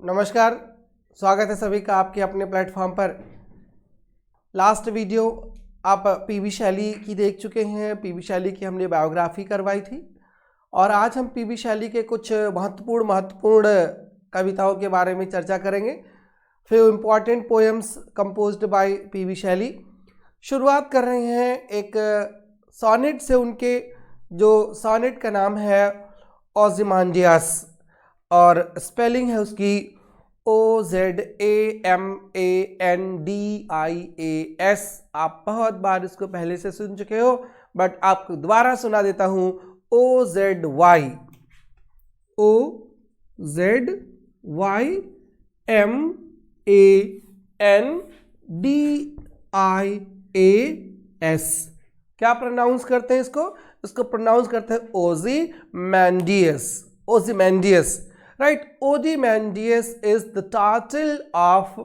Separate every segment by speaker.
Speaker 1: नमस्कार, स्वागत है सभी का आपके अपने प्लेटफॉर्म पर। लास्ट वीडियो आप पीबी शैली की देख चुके हैं। पीबी शैली की हमने बायोग्राफी करवाई थी और आज हम पीबी शैली के कुछ महत्वपूर्ण कविताओं के बारे में चर्चा करेंगे। Few important poems composed by PB Shelley. शुरुआत कर रहे हैं एक सोनेट से। उनके जो सोनेट का नाम है ओज़िमांडियास और स्पेलिंग है उसकी OZAMANDIAS। आप बहुत बार इसको पहले से सुन चुके हो, बट आपको दोबारा सुना देता हूं। OZYMANDIAS। क्या प्रोनाउंस करते हैं इसको प्रोनाउंस करते हैं ओज़िमांडियस। ओज़िमांडियस, right? Ozymandias is the title of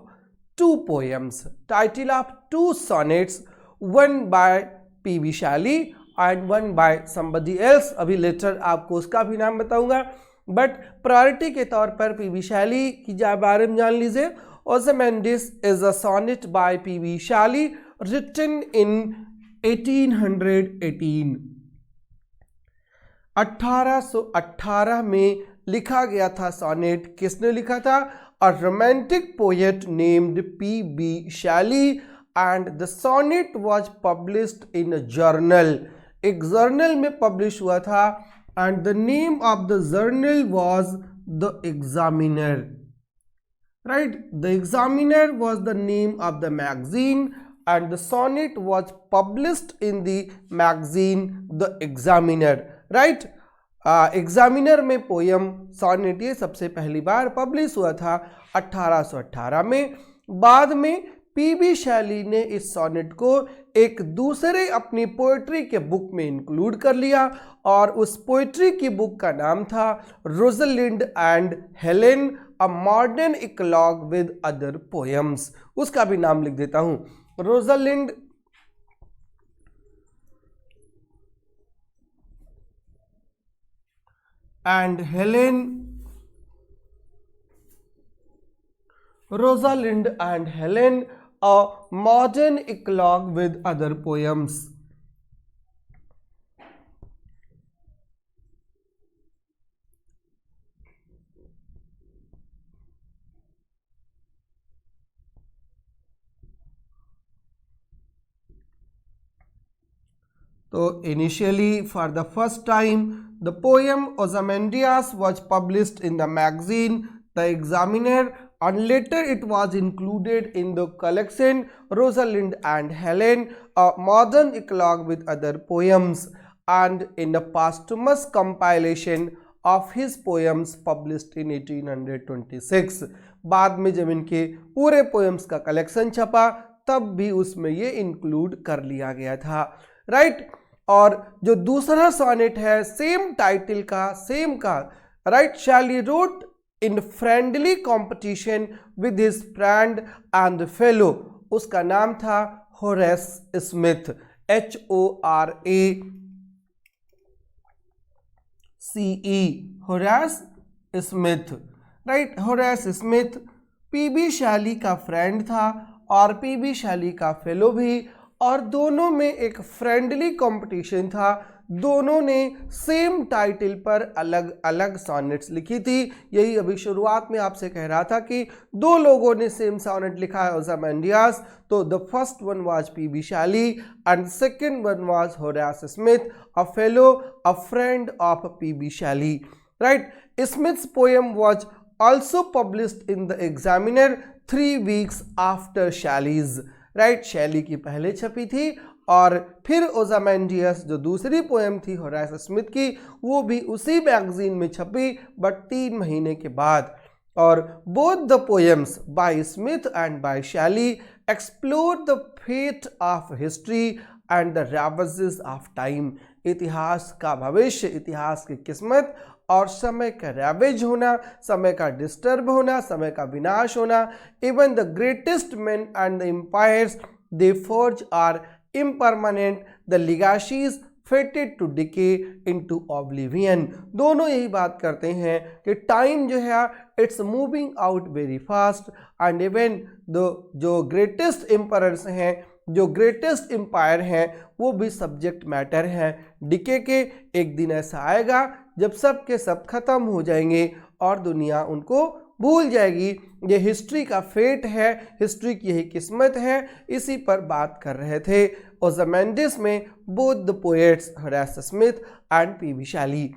Speaker 1: two poems, title of two sonnets, one by P.B. Shelley and one by somebody else. अभी लेटर आपको उसका भी नाम बताऊंगा, बट प्रायोरिटी के तौर पर P.B. Shelley की बारे में जान लीजिए। Ozymandias is a sonnet by P.B. Shelley written in 1818। 1818 में लिखा गया था सोनेट। किसने लिखा था? A romantic poet named P B Shelley, and the sonnet was published in a journal. एक जर्नल में पब्लिश हुआ था and the name of the journal was the Examiner, right? The Examiner was the name of the magazine and the sonnet was published in the magazine the Examiner, right? Examiner में poem sonnet ये सबसे पहली बार publish हुआ था 1818 में। बाद में PB Shelley ने इस सोनेट को एक दूसरे अपनी पोएट्री के बुक में इंक्लूड कर लिया और उस पोएट्री की बुक का नाम था Rosalind and Helen, a modern eclogue with other poems. उसका भी नाम लिख देता हूं, रोज़लिंड and Helen, Rosalind and Helen, a modern eclogue with other poems। तो initially for the first time the poem Ozymandias was published in the magazine The Examiner, and later it was included in the collection Rosalind and Helen, a modern eclogue with other poems, and in a posthumous compilation of his poems published in 1826। बाद में जब इनके पूरे poems का collection छपा तब भी उसमें ये इंक्लूड कर लिया गया था, राइट? और जो दूसरा सोनेट है सेम टाइटल का, सेम का, right? Shelley wrote in friendly competition with his friend and fellow. उसका नाम था Horace Smith, HORACE, Horace Smith, right? Horace Smith PB Shelley का फ्रेंड था और पीबी शैली का फेलो भी, और दोनों में एक फ्रेंडली कंपटीशन था। दोनों ने सेम टाइटल पर अलग अलग सॉनेट्स लिखी थी। यही अभी शुरुआत में आपसे कह रहा था कि दो लोगों ने सेम सॉनेट लिखा है, ओज़िमांडियास। तो the first one was P B Shelley and second one was Horace Smith, a fellow, a friend of P B Shelley, right? Smith's poem was also published in the Examiner 3 weeks after Shelley's, right? Shelley की पहले छपी थी और फिर ओज़िमांडियास जो दूसरी poem थी Horace Smith की, वो भी उसी मैगजीन में छपी, बट 3 महीने के बाद। और both the poems by Smith and by Shelley explore the fate of history and the ravages of time. इतिहास का भविष्य, इतिहास की किस्मत और समय का रैवेज होना, समय का डिस्टर्ब होना, समय का विनाश होना। Even the greatest men and the empires they forge are impermanent, the legacies fated to decay into oblivion। दोनों यही बात करते हैं कि टाइम जो है it's moving out very fast and even जो ग्रेटेस्ट एम्परर्स हैं, जो ग्रेटेस्ट एम्पायर हैं, वो भी सब्जेक्ट मैटर हैं डिके के। एक दिन ऐसा आएगा जब सब के सब खत्म हो जाएंगे और दुनिया उनको भूल जाएगी। ये हिस्ट्री का फेट है, हिस्ट्री की यही किस्मत है। इसी पर बात कर रहे थे ओज़ामेंडिस में both the poets Horace Smith and PB Shelley.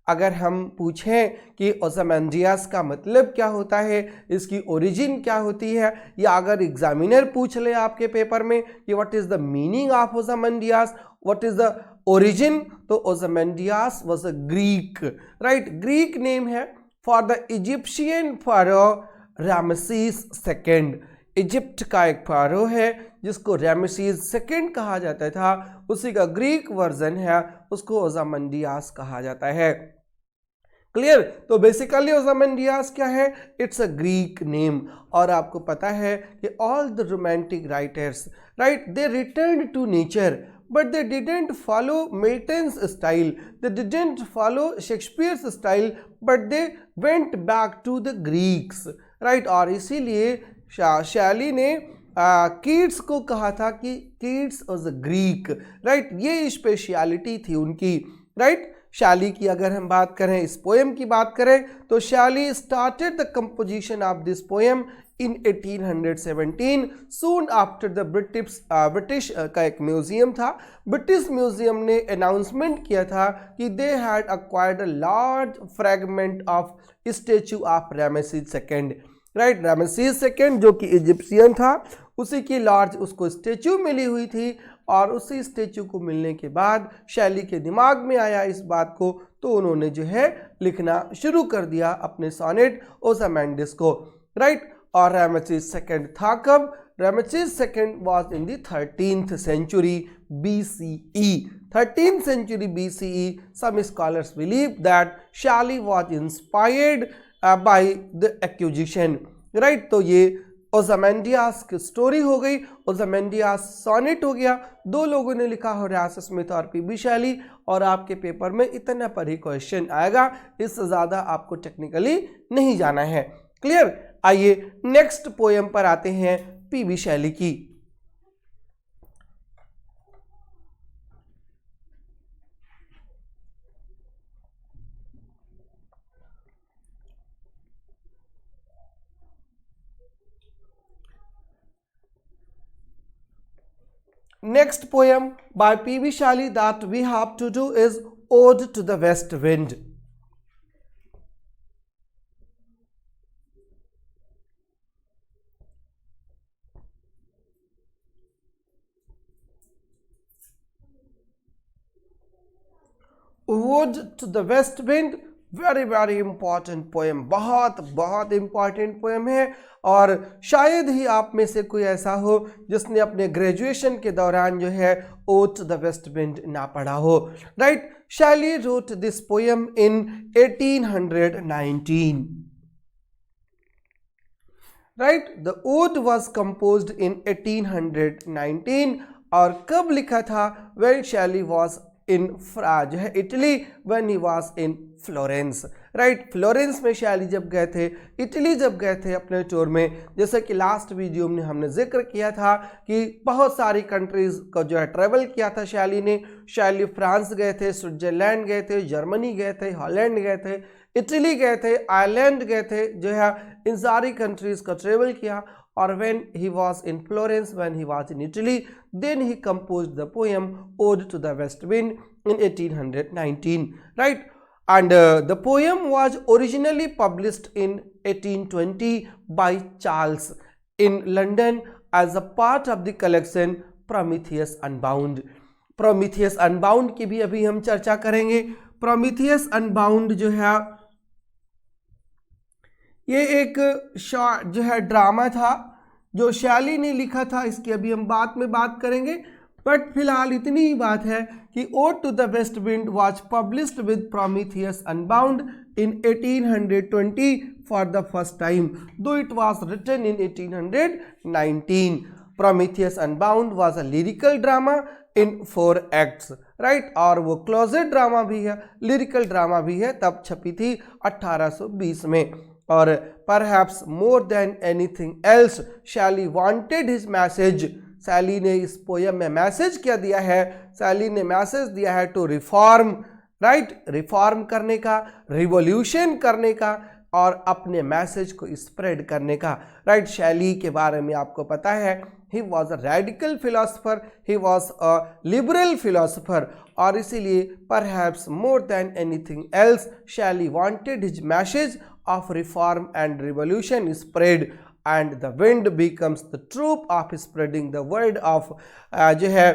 Speaker 1: अगर हम पूछें कि ओज़ामेंडियास का मतलब क्या होता है, इसकी ओरिजिन क्या होती है, या अगर एग्जामिनर पूछ ले आपके पेपर में कि what is the meaning of Ozymandias, what is the origin, तो Ozymandias was a Greek, right, Greek name है for the Egyptian pharaoh Ramesses second. Egypt का एक फारो है जिसको रामसेस सेकेंड कहा जाता था, उसी का ग्रीक वर्जन है, उसको ओज़ामेंडियास कहा जाता है। क्लियर? तो बेसिकली ओज़ामेंडियास क्या है? It's a Greek name. और आपको पता है कि all the romantic writers, right, they return to nature but they didn't follow Milton's style, they didn't follow Shakespeare's style, but they went back to the Greeks, right। और इसीलिए शैली ने Keats को कहा था कि Keats was a Greek, right, ये speciality थी उनकी, राइट। शैली की अगर हम बात करें, इस पोएम की बात करें, तो शैली started the composition of this poem in 1817 soon after the British का एक म्यूजियम था। ब्रिटिश म्यूजियम ने अनाउंसमेंट किया था कि they had acquired a large fragment of statue of Ramesses second, right. Ramesses second जो कि इजिप्शियन था, उसी की लार्ज उसको स्टेचू मिली हुई थी। और उसी स्टेचू को मिलने के बाद शैली के दिमाग में आया इस बात को, तो उन्होंने जो है लिखना शुरू कर दिया अपने सोनेट ओज़ामेंडिस को, राइट। और रामेसेस सेकेंड था कब? Ramesses second was in the 13th century BCE। 13th century BCE, some scholars believe that Shelley was inspired by the acquisition, right। तो ये ओज़ामेंडियास की स्टोरी हो गई, ओज़ामेंडियास सोनेट हो गया। दो लोगों ने लिखा, होरेस स्मिथ और पीबी शैली। और आपके पेपर में इतना पर ही क्वेश्चन आएगा, इससे ज़्यादा आपको टेक्निकली नहीं जाना है। क्लियर? आइए नेक्स्ट पोएम पर आते हैं, पीबी शैली की। Next poem by P.B. Shelley that we have to do is Ode to the West Wind. Ode to the West Wind, very important poem, बहुत important poem है। और शायद ही आप में से कोई ऐसा हो जिसने अपने ग्रेजुएशन के दौरान जो है ode to the west wind ना पढ़ा हो, right. Shelley wrote this poem in 1819, right. The ode was composed in 1819। और कब लिखा था? व्हेन शैली वाज इन जो है Italy, when he was in Florence, right. Florence में शैली जब गए थे, इटली जब गए थे अपने टूर में, जैसे कि लास्ट वीडियो में हमने जिक्र किया था कि बहुत सारी कंट्रीज को जो है ट्रेवल किया था शैली ने। शैली फ्रांस गए थे, स्विट्जरलैंड गए थे, जर्मनी गए थे, हॉलैंड गए थे, इटली गए थे, आयरलैंड गए थे, जो है इन सारी कंट्रीज का ट्रेवल किया। और when he was in Florence, when he was in Italy, then he composed the poem Ode to the West Wind in 1819, right? And the poem was originally published in 1820 by Charles in London as a part of the collection Prometheus Unbound. Prometheus Unbound की भी अभी हम चर्चा करेंगे। Prometheus Unbound जो है ये एक शॉर्ट जो है ड्रामा था जो शैली ने लिखा था, इसकी अभी हम बाद में बात करेंगे। बट फिलहाल इतनी ही बात है कि ode to the west wind was published with Prometheus unbound in 1820 for the first time, though it was written in 1819. Prometheus Unbound was a lyrical drama in 4 acts, right. और वो क्लोजेट ड्रामा भी है, lyrical drama भी है, तब छपी थी 1820 में। और perhaps more than anything else शैली वांटेड हिज मैसेज, शैली ने इस पोयम में मैसेज क्या दिया है, शैली ने मैसेज दिया है टू रिफॉर्म, राइट, रिफॉर्म करने का, रिवॉल्यूशन करने का और अपने मैसेज को स्प्रेड करने का, राइट। शैली के बारे में आपको पता है, he was a radical philosopher, he was a liberal philosopher, और इसीलिए perhaps more than anything else Shelley wanted his message of reform and revolution spread, and the wind becomes the troop of spreading the word of जो है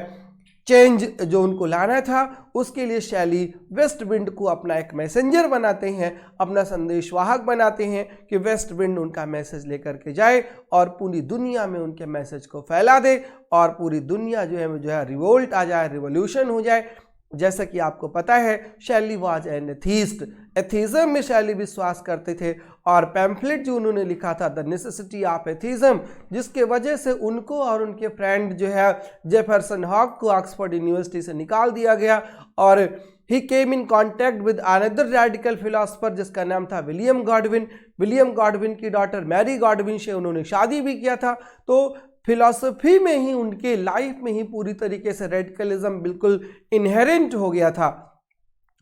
Speaker 1: change जो उनको लाना था, उसके लिए शैली वेस्ट विंड को अपना एक मैसेंजर बनाते हैं, अपना संदेशवाहक बनाते हैं कि वेस्ट विंड उनका मैसेज लेकर के जाए और पूरी दुनिया में उनके मैसेज को फैला दे और पूरी दुनिया जो है रिवोल्ट आ जाए, रिवोल्यूशन हो जाए। जैसा कि आपको पता है शैली वाज एन एथीस्ट, एथीज़म में शैली विश्वास करते थे और पैम्फलेट जो उन्होंने लिखा था द नेसेसिटी ऑफ एथीज़म, जिसके वजह से उनको और उनके फ्रेंड जो है जेफरसन हॉक को ऑक्सफोर्ड यूनिवर्सिटी से निकाल दिया गया और he came in contact with another radical philosopher जिसका नाम था विलियम गॉडविन। विलियम गॉडविन की डॉटर मैरी गॉडविन से उन्होंने शादी भी किया था। तो फिलॉसफी में ही उनके लाइफ में ही पूरी तरीके से रेडिकलिज्म बिल्कुल इनहेरेंट हो गया था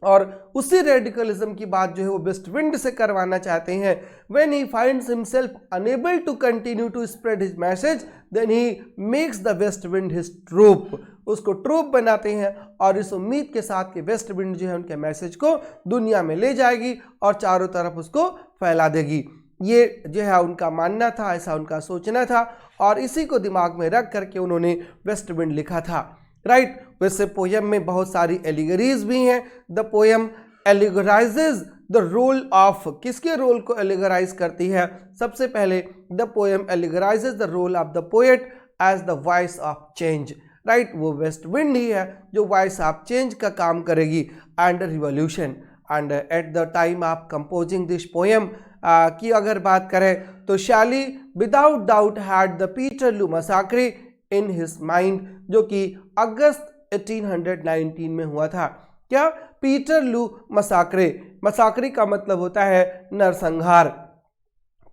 Speaker 1: और उसी रेडिकलिज्म की बात जो है वो वेस्ट विंड से करवाना चाहते हैं। When he finds himself unable to continue to spread his message then he makes the west wind his troop, उसको ट्रूप बनाते हैं और इस उम्मीद के साथ कि वेस्ट विंड जो है उनके मैसेज को दुनिया में ले जाएगी और चारों तरफ उसको फैला देगी। ये जो है उनका मानना था, ऐसा उनका सोचना था और इसी को दिमाग में रख करके उन्होंने वेस्ट विंड लिखा था, राइट। वैसे पोयम में बहुत सारी एलिगरीज भी हैं। The poem allegorizes the role of, किसके रोल को एलिगराइज करती है? सबसे पहले the poem allegorizes the role of the poet as the voice of change, right. वो वेस्ट विंड ही है जो वॉइस ऑफ चेंज का काम करेगी and revolution. And at the time of composing this poem की अगर बात करें तो Shelley without doubt had the Peterloo massacre in his mind, जो कि अगस्त 1819 में हुआ था। क्या? पीटरलू मसाक्रे, मसाक्रे का मतलब होता है नरसंहार।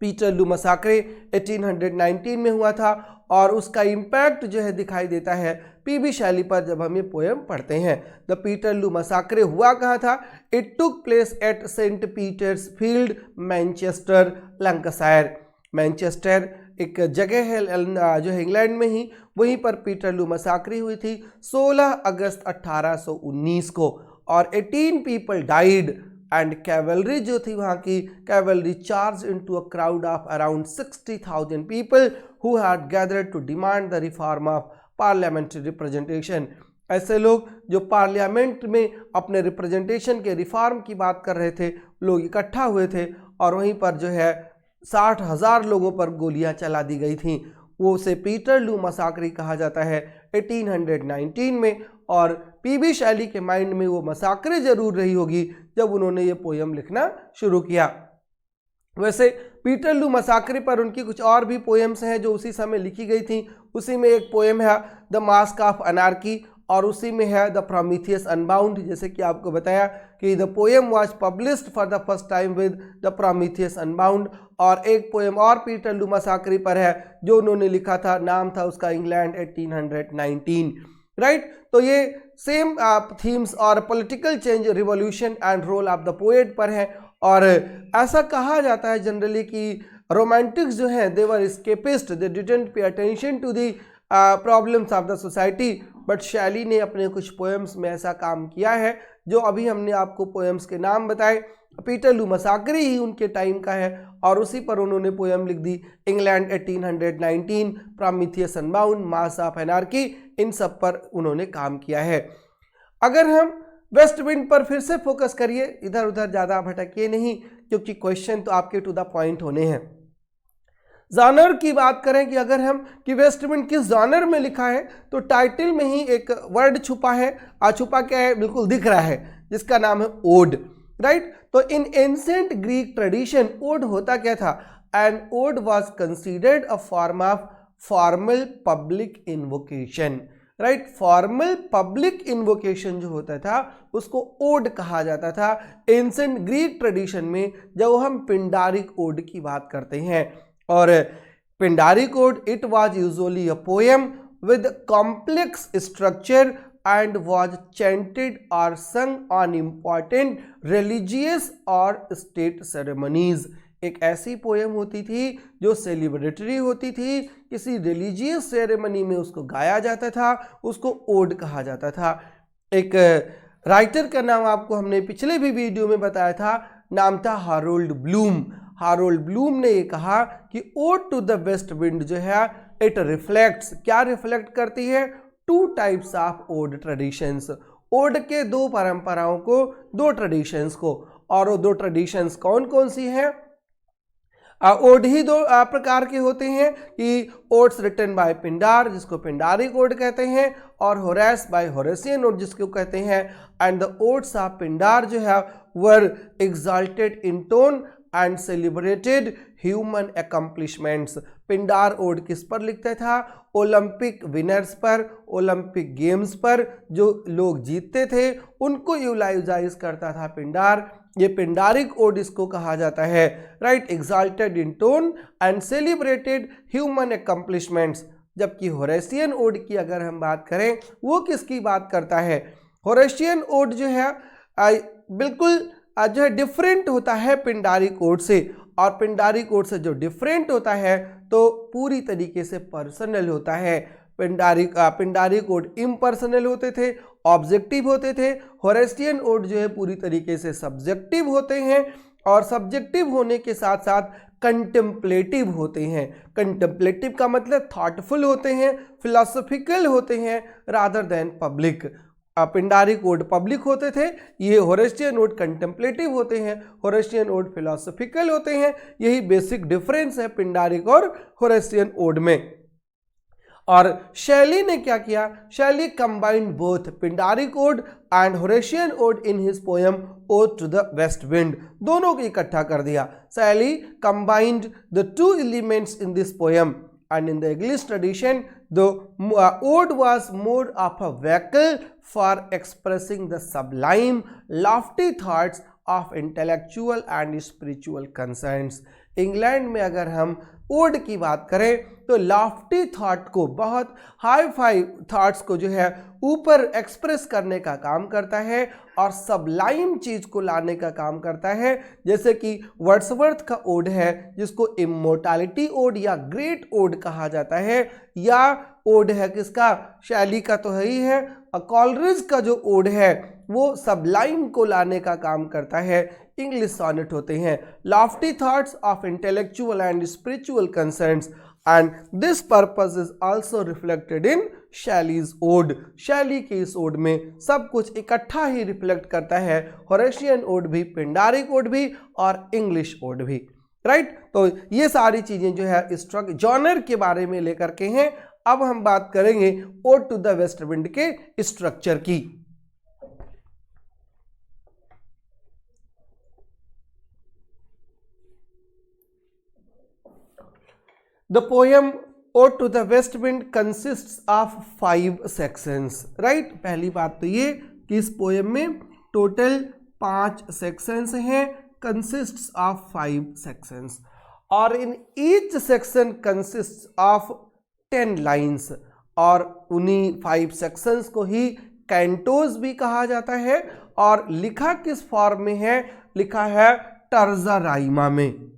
Speaker 1: पीटरलू मसाक्रे 1819 में हुआ था और उसका इम्पैक्ट जो है दिखाई देता है पीबी शैली पर जब हम ये पोएम पढ़ते हैं। द पीटरलू मसाक्रे हुआ कहाँ था? It took place at Saint Peter's Field, Manchester, Lancashire. Manchester एक जगह है जो है इंग्लैंड में ही, वहीं पर पीटरलू मसाक्रे हुई थी 16 अगस्त 1819 को और 18 पीपल डाइड एंड कैवलरी जो थी वहाँ की cavalry charge into a crowd of around 60,000 people who had gathered to demand the reform of parliamentary representation. ऐसे लोग जो पार्लियामेंट में अपने रिप्रेजेंटेशन के रिफॉर्म की बात कर रहे थे, लोग इकट्ठा हुए थे और वहीं पर जो है 60,000 लोगों पर गोलियां चला दी गई थीं। वो उसे पीटरलू मसाक्रे कहा जाता है 1819 में और पीबी शैली के माइंड में वो मसाक्रे जरूर रही होगी जब उन्होंने ये पोयम लिखना शुरू किया। वैसे पीटरलू मसाक्रे पर उनकी कुछ और भी पोएम्स हैं जो उसी समय लिखी गई थी। उसी में एक पोएम है द मास्क ऑफ अनार्की और उसी में है द प्रोमीथियस अनबाउंड। जैसे कि आपको बताया कि the poem was published for the first time with the Prometheus unbound. और एक पोएम और पीटरलू मसाक्रे पर है जो उन्होंने लिखा था, नाम था उसका इंग्लैंड 1819, राइट। तो ये सेम थीम्स और political change, revolution and role of the poet पर है। और ऐसा कहा जाता है जनरली कि रोमांटिक्स जो हैं they were escapist, they didn't pay attention to the problems of the society, but Shelley ने अपने कुछ पोएम्स में ऐसा काम किया है जो अभी हमने आपको पोएम्स के नाम बताए। पीटरलू मसाक्रे ही उनके टाइम का है और उसी पर उन्होंने पोएम लिख दी। England 1819, Prometheus Unbound, Masque of Anarchy, इन सब पर उन्होंने काम किया है। अगर हम वेस्ट विंड पर फिर से फोकस करिए, इधर उधर ज़्यादा भटकिए नहीं क्योंकि क्वेश्चन तो आपके टू द पॉइंट होने हैं। जॉनर की बात करें कि अगर हम कि वेस्ट विंड किस जॉनर में लिखा है तो टाइटल में ही एक वर्ड छुपा है। छुपा क्या है? बिल्कुल दिख रहा है, जिसका नाम है ओड, राइट। तो in ancient Greek tradition ode होता क्या था? An ode was considered a form of formal public invocation. Right. Formal public invocation जो होता था उसको ओड कहा जाता था एंशिएंट ग्रीक ट्रेडिशन में, जब हम पिंडारिक ओड की बात करते हैं। और Pindaric ode, it was usually a poem with complex structure and was chanted or sung on important religious और state ceremonies। एक ऐसी पोएम होती थी जो सेलिब्रेटरी होती थी, किसी रिलीजियस सेरेमनी में उसको गाया जाता था, उसको ओड कहा जाता था। एक राइटर का नाम आपको हमने पिछले भी वीडियो में बताया था, नाम था हारोल्ड ब्लूम। हारोल्ड ब्लूम ने ये कहा कि ode to the west wind जो है इट रिफ्लेक्ट्स, क्या रिफ्लेक्ट करती है, two types of ode traditions. Ode के दो परंपराओं को, दो ट्रेडिशंस को, और वो दो ट्रेडिशंस कौन कौन सी हैं? ओड ही दो प्रकार के होते हैं कि ओड्स रिटन बाय पिंडार, जिसको पिंडारिक ओड कहते हैं, और होरेस बाय होरेसियन ओड, जिसको कहते हैं। And the odes of Pindar जो है were exalted in tone and celebrated human accomplishments. Pindar ode किस पर लिखता था? ओलंपिक विनर्स पर, ओलंपिक गेम्स पर जो लोग जीतते थे उनको यूटिलाइज करता था पिंडार। ये पिंडारिक ओड इसको कहा जाता है, right. Exalted in tone and celebrated human accomplishments. जबकि होरेसियन ओड की अगर हम बात करें, वो किसकी बात करता है? होरेसियन ओड जो है बिल्कुल जो है डिफरेंट होता है पिंडारिक ओड से, और पिंडारिक ओड से जो डिफरेंट होता है तो पूरी तरीके से पर्सनल होता है। पिंडारिक ओड इम्पर्सनल होते थे, ऑब्जेक्टिव होते थे। होरेसियन ओड जो है पूरी तरीके से सब्जेक्टिव होते हैं, और सब्जेक्टिव होने के साथ साथ कंटेम्पलेटिव होते हैं। कंटेम्पलेटिव का मतलब थॉटफुल होते हैं, फिलोसॉफिकल होते हैं, rather than public. Pindaric ode public होते थे, ये होरेसियन ओड कंटेम्पलेटिव होते हैं, होरेसियन ओड फिलोसॉफिकल होते हैं। यही बेसिक डिफरेंस है पिंडारिक और होरेसियन ओड में। और शैली ने क्या किया? Shelley combined both Pindaric ode and Horatian ode in his poem ode to the west wind. दोनों को इकट्ठा कर दिया। Shelley combined the two elements in this poem, and in the English tradition the ode was more of a vehicle for expressing the sublime lofty thoughts of intellectual and spiritual concerns। England में अगर हम odd की बात करें तो Lofty thought को, बहुत hi fi thoughts को जो है ऊपर एक्सप्रेस करने का काम करता है, और सबलाइम चीज़ को लाने का काम करता है। जैसे कि वर्ड्सवर्थ का ओड है जिसको इमोर्टैलिटी ओड या ग्रेट ओड कहा जाता है, या ओड है किसका? शैली का तो है ही है। कॉलरिज का जो ओड है वो सबलाइम को लाने का काम करता है। इंग्लिश सॉनेट होते हैं lofty thoughts of intellectual and spiritual concerns, and this purpose is also reflected in Shelley's ode. Shelley के इस ओड में सब कुछ इकट्ठा ही रिफ्लेक्ट करता है, होरेसियन ओड भी, पिंडारिक ओड भी, और इंग्लिश ओड भी, राइट। तो ये सारी चीजें जो है स्ट्रक्चर जॉनर के बारे में लेकर के हैं। अब हम बात करेंगे ode to the west wind के स्ट्रक्चर की। The poem Ode to the West Wind consists of 5 sections, right? पहली बात तो ये कि इस पोएम में टोटल 5 सेक्शंस हैं, consists of 5 sections, और in each section consists of 10 lines, और उन्हीं 5 sections को ही कैंटोज भी कहा जाता है। और लिखा किस फॉर्म में है? लिखा है टर्जा राइमा में।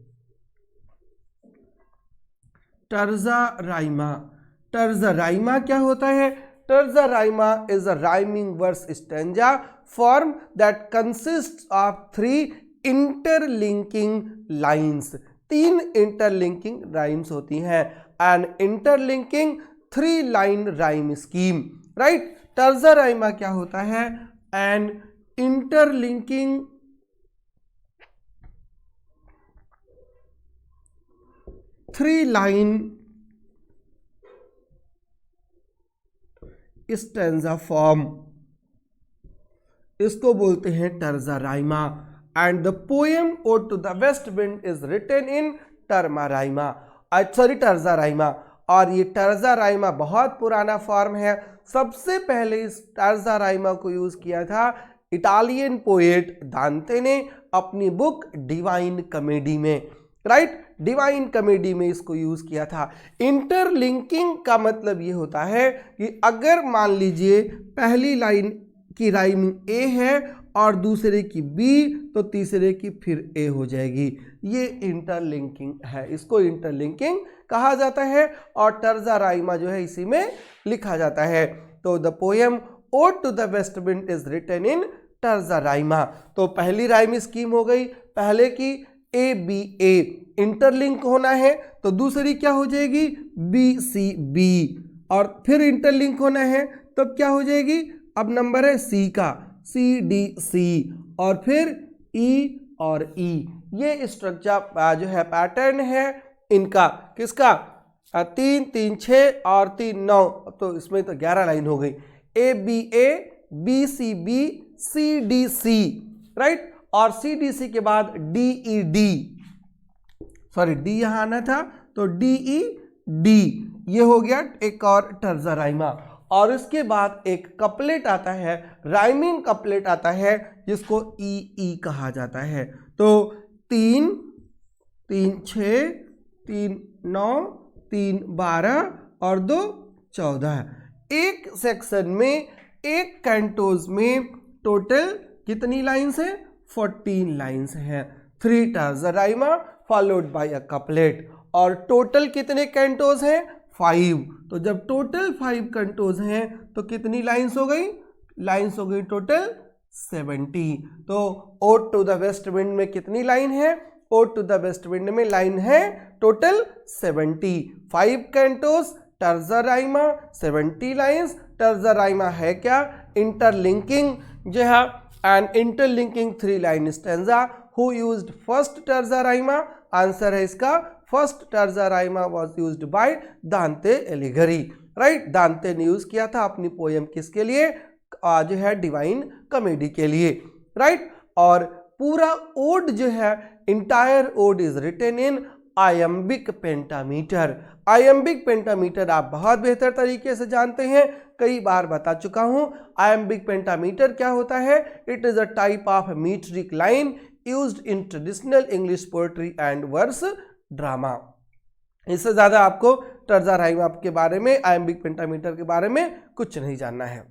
Speaker 1: टर्जा राइमा, टर्जा राइमा क्या होता है? Terza rima is a rhyming verse stanza form that consist of 3 interlinking lines. 3 interlinking rhymes होती हैं, and interlinking 3 line rhyme scheme, right. Terza rima क्या होता है? And interlinking 3 line stanza form, इसको बोलते हैं terza rima. And the poem ode to the west wind is written in terza rima. और ये टर्जा राइमा बहुत पुराना फॉर्म है, सबसे पहले इस टर्जा राइमा को यूज किया था इटालियन पोएट दांते ने अपनी बुक डिवाइन कॉमेडी में, राइट, डिवाइन कॉमेडी में इसको यूज किया था। इंटरलिंकिंग का मतलब ये होता है कि अगर मान लीजिए पहली लाइन की राइमिंग ए है और दूसरे की बी, तो तीसरे की फिर ए हो जाएगी, ये इंटरलिंकिंग है, इसको इंटरलिंकिंग कहा जाता है और टर्जा राइमा जो है इसी में लिखा जाता है। तो the poem ode to the west wind is written in terza rima. तो पहली राइम स्कीम हो गई, पहले की ए बी ए इंटरलिंक होना है, तो दूसरी क्या हो जाएगी बी सी बी, और फिर इंटरलिंक होना है तब क्या हो जाएगी, अब नंबर है सी का सी डी सी, और फिर ई और ई। ये स्ट्रक्चर जो है पैटर्न है इनका, किसका 3 3 6 और 3 9, तो इसमें तो 11 लाइन हो गई, A B C B C D C, right, और सी डी सी के बाद D E D, sorry D यहां आना था तो डी ई डी, ये हो गया एक और टर्जा राइमा। और इसके बाद एक कपलेट आता है, राइमिंग कपलेट आता है जिसको ई ई कहा जाता है। तो 3 3 6 3 9 3 12 और 2 14, एक सेक्शन में एक कैंटोज में टोटल कितनी लाइन्स है 14 लाइन्स हैं। 3 terza Raima followed by a couplet, और टोटल कितने कैंटोज हैं 5। तो जब टोटल 5 कैंटोज हैं तो कितनी लाइन्स हो गई, लाइन्स हो गई टोटल 70। तो ode to the west wind में कितनी लाइन है, ode to the west wind में लाइन है total 70, 5 cantos terza rima 70 lines. Terza rima है क्या, इंटरलिंकिंग जो है, and interlinking 3 line stanza. Who used first terza rima, answer है इसका first terza rima was used by Dante एलिगरी, right, Dante ने यूज किया था अपनी पोएम किसके लिए, जो है डिवाइन कॉमेडी के लिए, राइट। और पूरा ओड जो है entire ode is written in iambic pentameter. Iambic pentameter आप बहुत बेहतर तरीके से जानते हैं, कई बार बता चुका हूं। आयम्बिक पेंटामीटर क्या होता है, it is a type of metric line used in traditional English poetry and verse drama. इससे ज्यादा आपको टर्जा राइमा के बारे में, आयम्बिक पेंटामीटर के बारे में कुछ नहीं जानना है।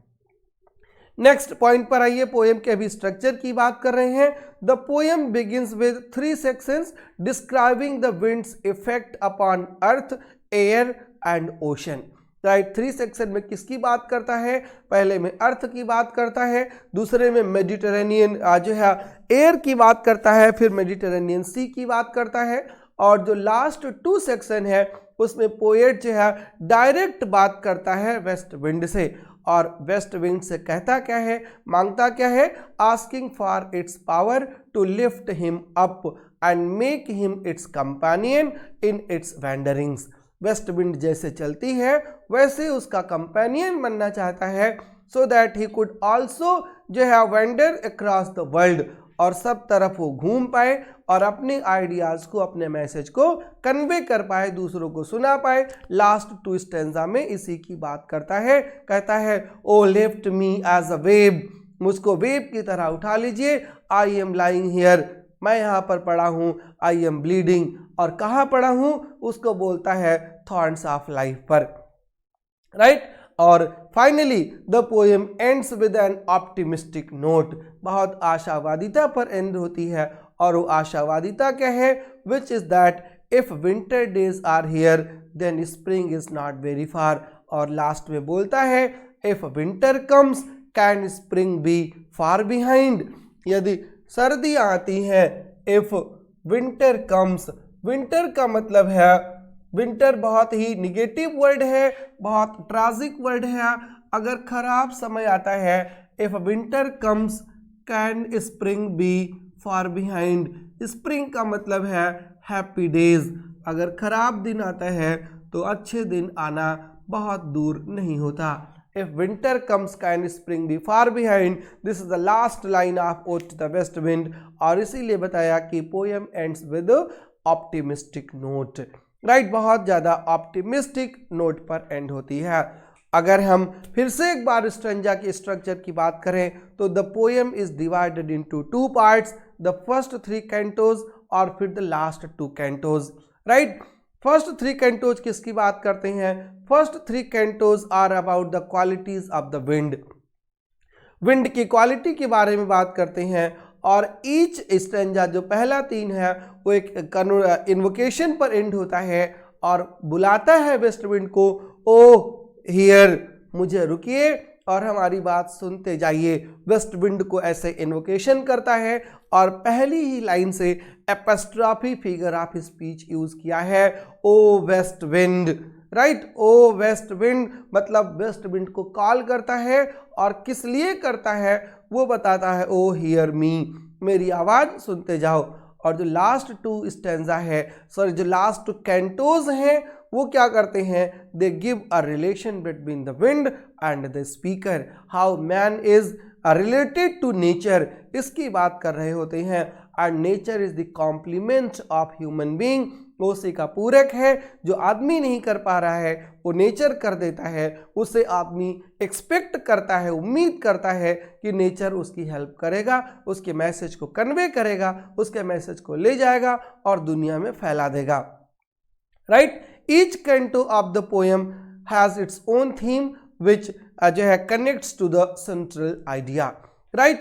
Speaker 1: नेक्स्ट पॉइंट पर आइए, पोएम के अभी स्ट्रक्चर की बात कर रहे हैं। The poem begins with 3 sections describing the winds effect upon earth, air and ocean, right. 3 section में किसकी बात करता है, पहले में अर्थ की बात करता है, दूसरे में मेडिटेरेनियन जो है एयर की बात करता है, फिर मेडिटेरेनियन सी की बात करता है, और जो लास्ट 2 सेक्शन है उसमें पोएट जो है डायरेक्ट बात करता है वेस्ट विंड से, और वेस्ट विंड से कहता क्या है, मांगता क्या है, asking for its power to lift him up and make him its companion in its wanderings. West wind जैसे चलती है वैसे उसका कंपेनियन बनना चाहता है, so that he could also जो है वेंडर अक्रॉस द वर्ल्ड, और सब तरफ वो घूम पाए और अपने आइडियाज को, अपने मैसेज को कन्वे कर पाए, दूसरों को सुना पाए। लास्ट 2 स्टेंजा में इसी की बात करता है, कहता है O lift me as a wave, मुझको वेव की तरह उठा लीजिए। आई एम लाइंग हियर, मैं यहाँ पर पड़ा हूँ। आई एम ब्लीडिंग, और कहाँ पड़ा हूँ, उसको बोलता है थॉर्न्स ऑफ लाइफ पर, राइट। और finally the poem ends with N optimistic note, बहुत आशावादिता पर एंड होती है, और वो आशावादिता क्या है, which is that if winter days are here then spring is not very far, और लास्ट में बोलता है if winter comes can spring be far behind, यदि सर्दी आती है, इफ विंटर कम्स, विंटर का मतलब है, विंटर बहुत ही निगेटिव वर्ड है, बहुत ट्रैजिक वर्ड है। अगर खराब समय आता है, if winter comes can spring be far behind, spring का मतलब है हैप्पी डेज। अगर खराब दिन आता है तो अच्छे दिन आना बहुत दूर नहीं होता। If winter comes can spring be far behind, this is the last line of Ode to the West Wind, और इसीलिए बताया कि poem ends with optimistic note, right, बहुत ज़्यादा ऑप्टिमिस्टिक नोट पर एंड होती है। अगर हम फिर से एक बार स्ट्रेंजा के स्ट्रक्चर की बात करें तो the poem is divided into 2 parts, the first 3 cantos और फिर the last 2 cantos, right. First 3 cantos किसकी बात करते हैं? First 3 cantos are about the qualities of the wind, wind की क्वालिटी के बारे में बात करते हैं। और ईच स्ट्रेंजा जो पहला 3 है वो एक इन्वोकेशन पर एंड होता है और बुलाता है वेस्ट विंड को, ओ हियर, मुझे रुकिए और हमारी बात सुनते जाइए। वेस्ट विंड को ऐसे इन्वोकेशन करता है और पहली ही लाइन से apostrophe figure of speech use किया है, ओ वेस्ट विंड, राइट। ओ वेस्ट विंड मतलब वेस्ट विंड को कॉल करता है और किस लिए करता है वो बताता है, ओ हियर मी, मेरी आवाज सुनते जाओ। और जो लास्ट 2 स्टेंजा है, सॉरी जो लास्ट 2 कैंटोज हैं वो क्या करते हैं? They give a relation between the wind and the speaker, how man is related to nature, इसकी बात कर रहे होते हैं। And nature is the complement of human being, वो उसी का पूरक है, जो आदमी नहीं कर पा रहा है वो नेचर कर देता है, उसे आदमी एक्सपेक्ट करता है, उम्मीद करता है कि नेचर उसकी हेल्प करेगा, उसके मैसेज को कन्वे करेगा, उसके मैसेज को ले जाएगा और दुनिया में फैला देगा, right. Each canto of the poem has its own theme which जो है connects to the central idea, right.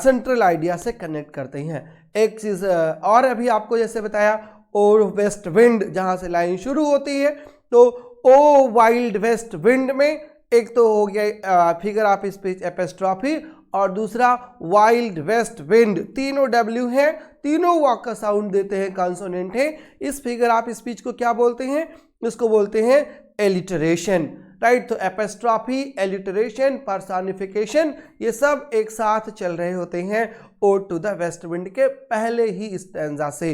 Speaker 1: Central idea से कनेक्ट करते हैं। एक चीज और अभी आपको जैसे बताया, ओ वेस्ट विंड जहां से लाइन शुरू होती है, तो ओ वाइल्ड वेस्ट विंड में एक तो हो गया फिगर ऑफ स्पीच एपस्ट्रॉफी और दूसरा वाइल्ड वेस्ट विंड, तीनों डब्ल्यू हैं, तीनों वॉक का साउंड देते हैं, कॉन्सोनेंट है। इस फिगर ऑफ स्पीच को क्या बोलते हैं? इसको बोलते हैं एलिटरेशन, राइट। तो एपस्ट्रॉफी, एलिटरेशन, पर्सोनिफिकेशन, ये सब एक साथ चल रहे होते हैं ode to the west wind के पहले ही स्टैंजा से,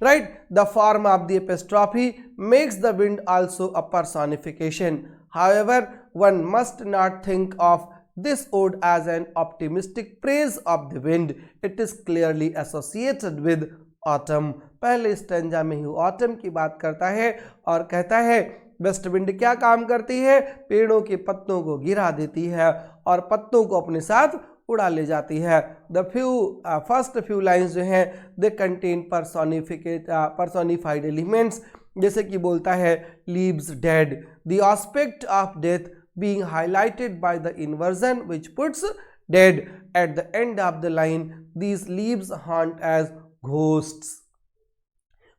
Speaker 1: right? The form of the apostrophe makes the wind also a personification. However, one must not think of this ode as an optimistic praise of the wind. It is clearly associated with autumn. पहले stanza में ही autumn की बात करता है और कहता है west wind क्या काम करती है? पेड़ों के पत्तों को गिरा देती है और पत्तों को अपने साथ उड़ा ले जाती है। द फर्स्ट फ्यू लाइन्स जो हैं दे कंटेन पर्सोनिफाइड एलिमेंट्स, जैसे कि बोलता है leaves dead, the aspect of death being highlighted by the inversion which puts dead at the end of the line, these leaves haunt as ghosts,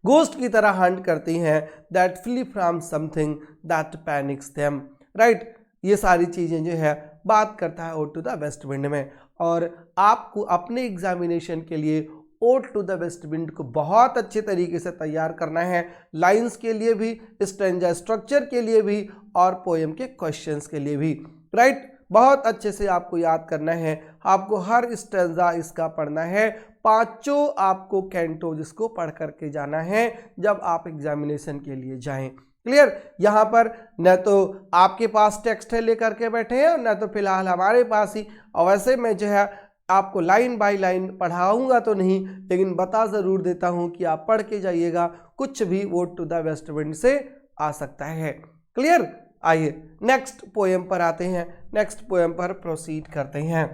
Speaker 1: ghost की तरह haunt करती हैं, that flee from something that panics them, right. ये सारी चीज़ें जो है बात करता है ode to the west wind में। और आपको अपने एग्जामिनेशन के लिए ode to the west wind को बहुत अच्छे तरीके से तैयार करना है, लाइंस के लिए भी, स्ट्रेंजा स्ट्रक्चर के लिए भी और पोएम के क्वेश्चंस के लिए भी, राइट। बहुत अच्छे से आपको याद करना है, आपको हर स्ट्रेंजा इसका पढ़ना है, पांचों आपको कैंटो जिसको पढ़ करके जाना है जब आप एग्जामिनेशन के लिए जाएं। क्लियर? यहाँ पर न तो आपके पास टेक्स्ट है लेकर के बैठे हैं और न तो फिलहाल हमारे पास ही, और वैसे मैं जो है आपको लाइन बाय लाइन पढ़ाऊंगा तो नहीं, लेकिन बता ज़रूर देता हूँ कि आप पढ़ के जाइएगा, कुछ भी ode to the west wind से आ सकता है। क्लियर? आइए नेक्स्ट पोएम पर आते हैं, नेक्स्ट पोएम पर प्रोसीड करते हैं।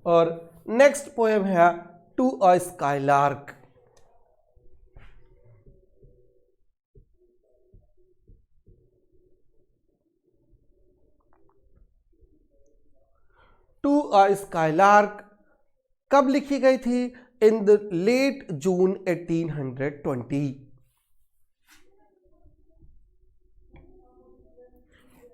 Speaker 1: और नेक्स्ट पोएम है to a skylark. To a skylark कब लिखी गई थी? इन द लेट जून 1820।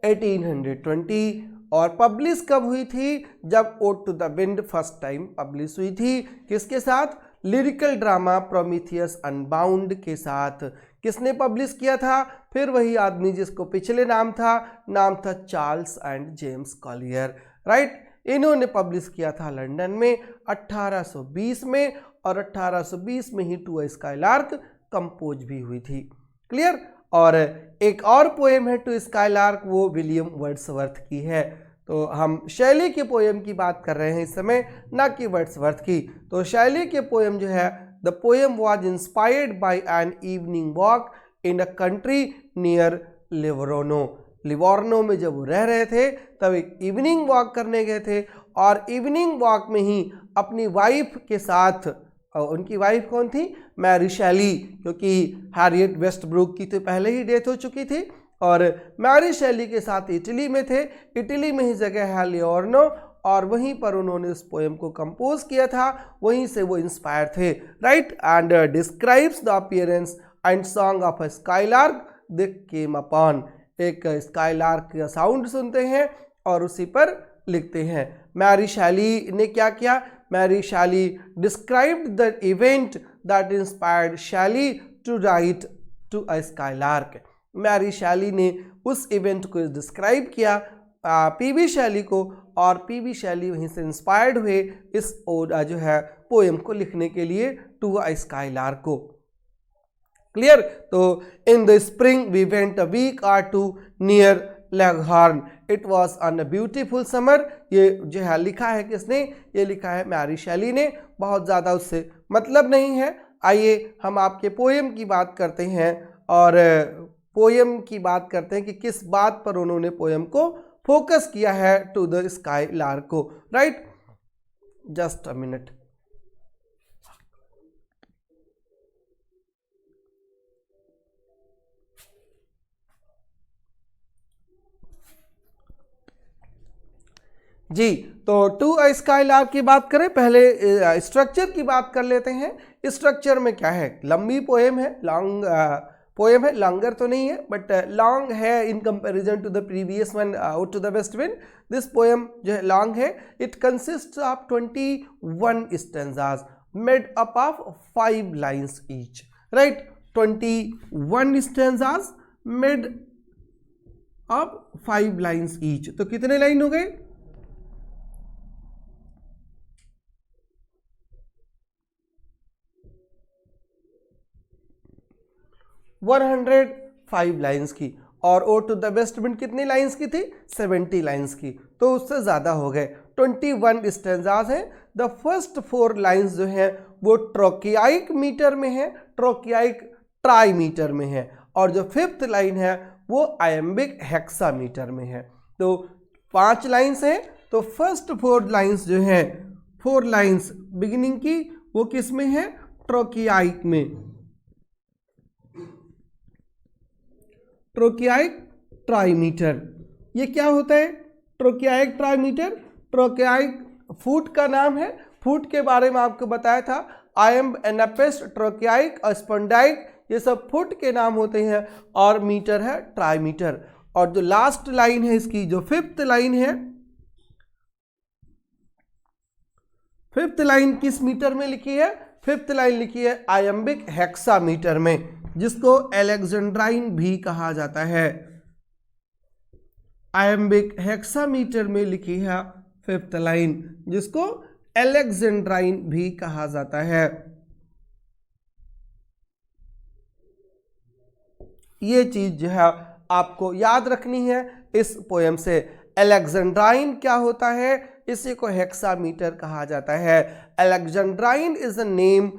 Speaker 1: 1820 और पब्लिश कब हुई थी? जब ode to the wind first time publish हुई थी। किसके साथ? लिरिकल ड्रामा प्रोमीथियस अनबाउंड के साथ। किसने पब्लिश किया था? फिर वही आदमी जिसको पिछले नाम था Charles and James Collier, right. इन्होंने पब्लिश किया था लंदन में 1820 में, और 1820 में ही टू अ स्काईलार्क कंपोज भी हुई थी। क्लियर? और एक और पोएम है टू स्काईलार्क, वो विलियम वर्ड्सवर्थ की है। तो हम शैली के पोएम की बात कर रहे हैं इस समय, ना कि वर्ड्सवर्थ की। तो शैली के पोएम जो है, the poem was inspired by an evening walk in a country near Livorno. Livorno में जब वो रह रहे थे तब एक इवनिंग वॉक करने गए थे, और इवनिंग वॉक में ही अपनी वाइफ के साथ, उनकी वाइफ कौन थी? मैरी शैली, क्योंकि हैरियट वेस्टब्रूक की तो पहले ही डेथ हो चुकी थी, और मैरी शैली के साथ इटली में थे। इटली में ही जगह है लिवोर्नो, और वहीं पर उन्होंने उस पोएम को कंपोज किया था, वहीं से वो इंस्पायर थे, right. And describes the appearance and song of a skylark they came upon. एक स्काईलार्क का साउंड सुनते हैं और उसी पर लिखते हैं। मैरी शैली ने क्या किया? Mary Shelley described the event that inspired Shelley to write to a skylark. Mary Shelley ने उस इवेंट को डिस्क्राइब किया पीबी शैली को, और पीबी शैली वहीं से इंस्पायर्ड हुए इस जो है पोएम को लिखने के लिए, टू अ स्काईलार्क को। क्लियर? तो in the spring we went a week or two near Leghorn, it was on a beautiful summer. ये जो है लिखा है किसने? ये लिखा है मैरी शैली ने। बहुत ज़्यादा उससे मतलब नहीं है। आइए हम आपके पोएम की बात करते हैं, और पोएम की बात करते हैं कि किस बात पर उन्होंने पोएम को फोकस किया है, टू द स्काईलार्क को, राइट। Just a minute. जी, तो टू अ स्काईलार्क की बात करें, पहले स्ट्रक्चर की बात कर लेते हैं। स्ट्रक्चर में क्या है? लंबी पोएम है, लॉन्ग पोएम है, लॉन्गर तो नहीं है बट लॉन्ग है in comparison to the previous one, ode to the west wind. This poem जो है लॉन्ग है। It consist of 21 stanzas made up of 5 lines each, right. 21 stanzas made of 5 lines each. तो कितने line हो गए? 105 lines की। और ode to the west wind कितनी लाइन्स की थी? 70 लाइन्स की। तो उससे ज़्यादा हो गए। 21 स्टेंजाज हैं। द फर्स्ट 4 लाइन्स जो हैं वो ट्रोकियाइक मीटर में है, ट्रोकियाइक ट्राई मीटर में है, और जो 5th लाइन है वो आयम्बिक हेक्सामीटर में है। तो 5 लाइन्स हैं। तो फर्स्ट 4 लाइन्स जो हैं, 4 लाइन्स बिगिनिंग की, वो किस में है? ट्रोकियाइक में, ट्रोकियाइक ट्राईमीटर। ये क्या होता है ट्रोकियाइक ट्राईमीटर? ट्रोकियाइक फुट का नाम है। फुट के बारे में आपको बताया था, आयम्ब, एनापेस्ट, ट्रोकियाइक, स्पॉन्डाइक, ये सब फुट के नाम होते हैं, और मीटर है ट्राईमीटर। और जो लास्ट लाइन है इसकी, जो 5th लाइन है, 5th लाइन किस मीटर में लिखी है? 5th लाइन लिखी है आयम्बिक हेक्सामीटर में, जिसको एलेक्जेंड्राइन भी कहा जाता है। आयम्बिक हेक्सामीटर में लिखी है 5th लाइन, जिसको एलेक्जेंड्राइन भी कहा जाता है। ये चीज जो है आपको याद रखनी है इस पोएम से। एलेक्जेंड्राइन क्या होता है? इसी को हेक्सामीटर कहा जाता है। Alexandrine is a name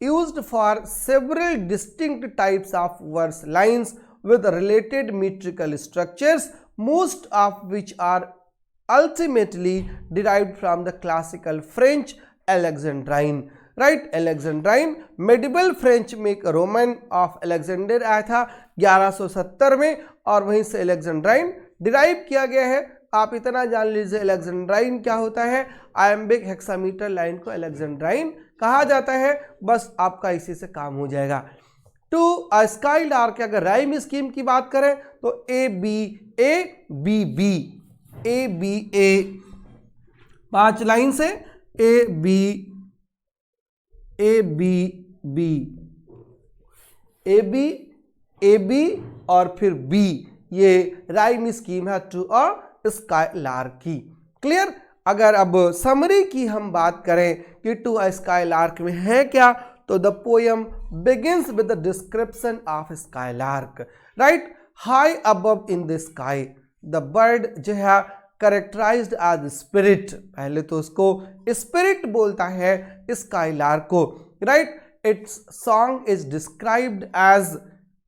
Speaker 1: used for several distinct types of verse lines with related metrical structures, most of which are ultimately derived from the classical French Alexandrine, right? Alexandrine medieval French में एक Roman of Alexander आया था 1170 में, और वहीं से Alexandrine derive किया गया है। आप इतना जान लीजिए Alexandrine क्या होता है। आयम्बिक हेक्सामीटर लाइन को Alexandrine कहा जाता है। बस आपका इसी से काम हो जाएगा। टू अ स्काईलार्क अगर राइम स्कीम की बात करें तो A B A B B, A B A, 5 line से A B A B B, A B A B और फिर बी, ये राइम स्कीम है टू अ स्काईलार्क की। क्लियर? अगर अब समरी की हम बात करें कि टू अ स्काईलार्क में है क्या, तो the poem begins with the description of skylark, right? High above in the sky, the bird जो है characterized as spirit, पहले तो उसको spirit बोलता है skylark को, right? Its song is described as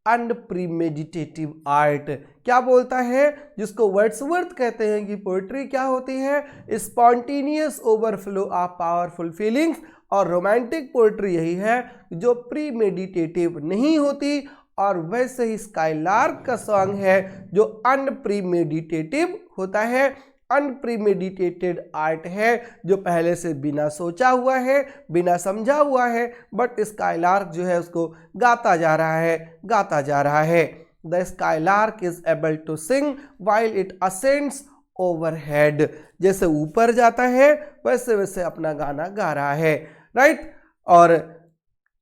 Speaker 1: unpremeditative art. क्या बोलता है? जिसको वर्ड्सवर्थ कहते हैं कि पोएट्री क्या होती है? Spontaneous overflow of powerful feelings. और रोमांटिक पोएट्री यही है जो प्रीमेडिटेटिव नहीं होती, और वैसे ही स्काईलार्क का सॉन्ग है जो अनप्रीमेडिटेटिव होता है। अनप्रीमेडिटेटेड आर्ट है जो पहले से बिना सोचा हुआ है, बिना समझा हुआ है, बट स्काईलार्क जो है उसको गाता जा रहा है। The skylark is able to sing while it ascends overhead. जैसे ऊपर जाता है वैसे वैसे अपना गाना गा रहा है, राइट? और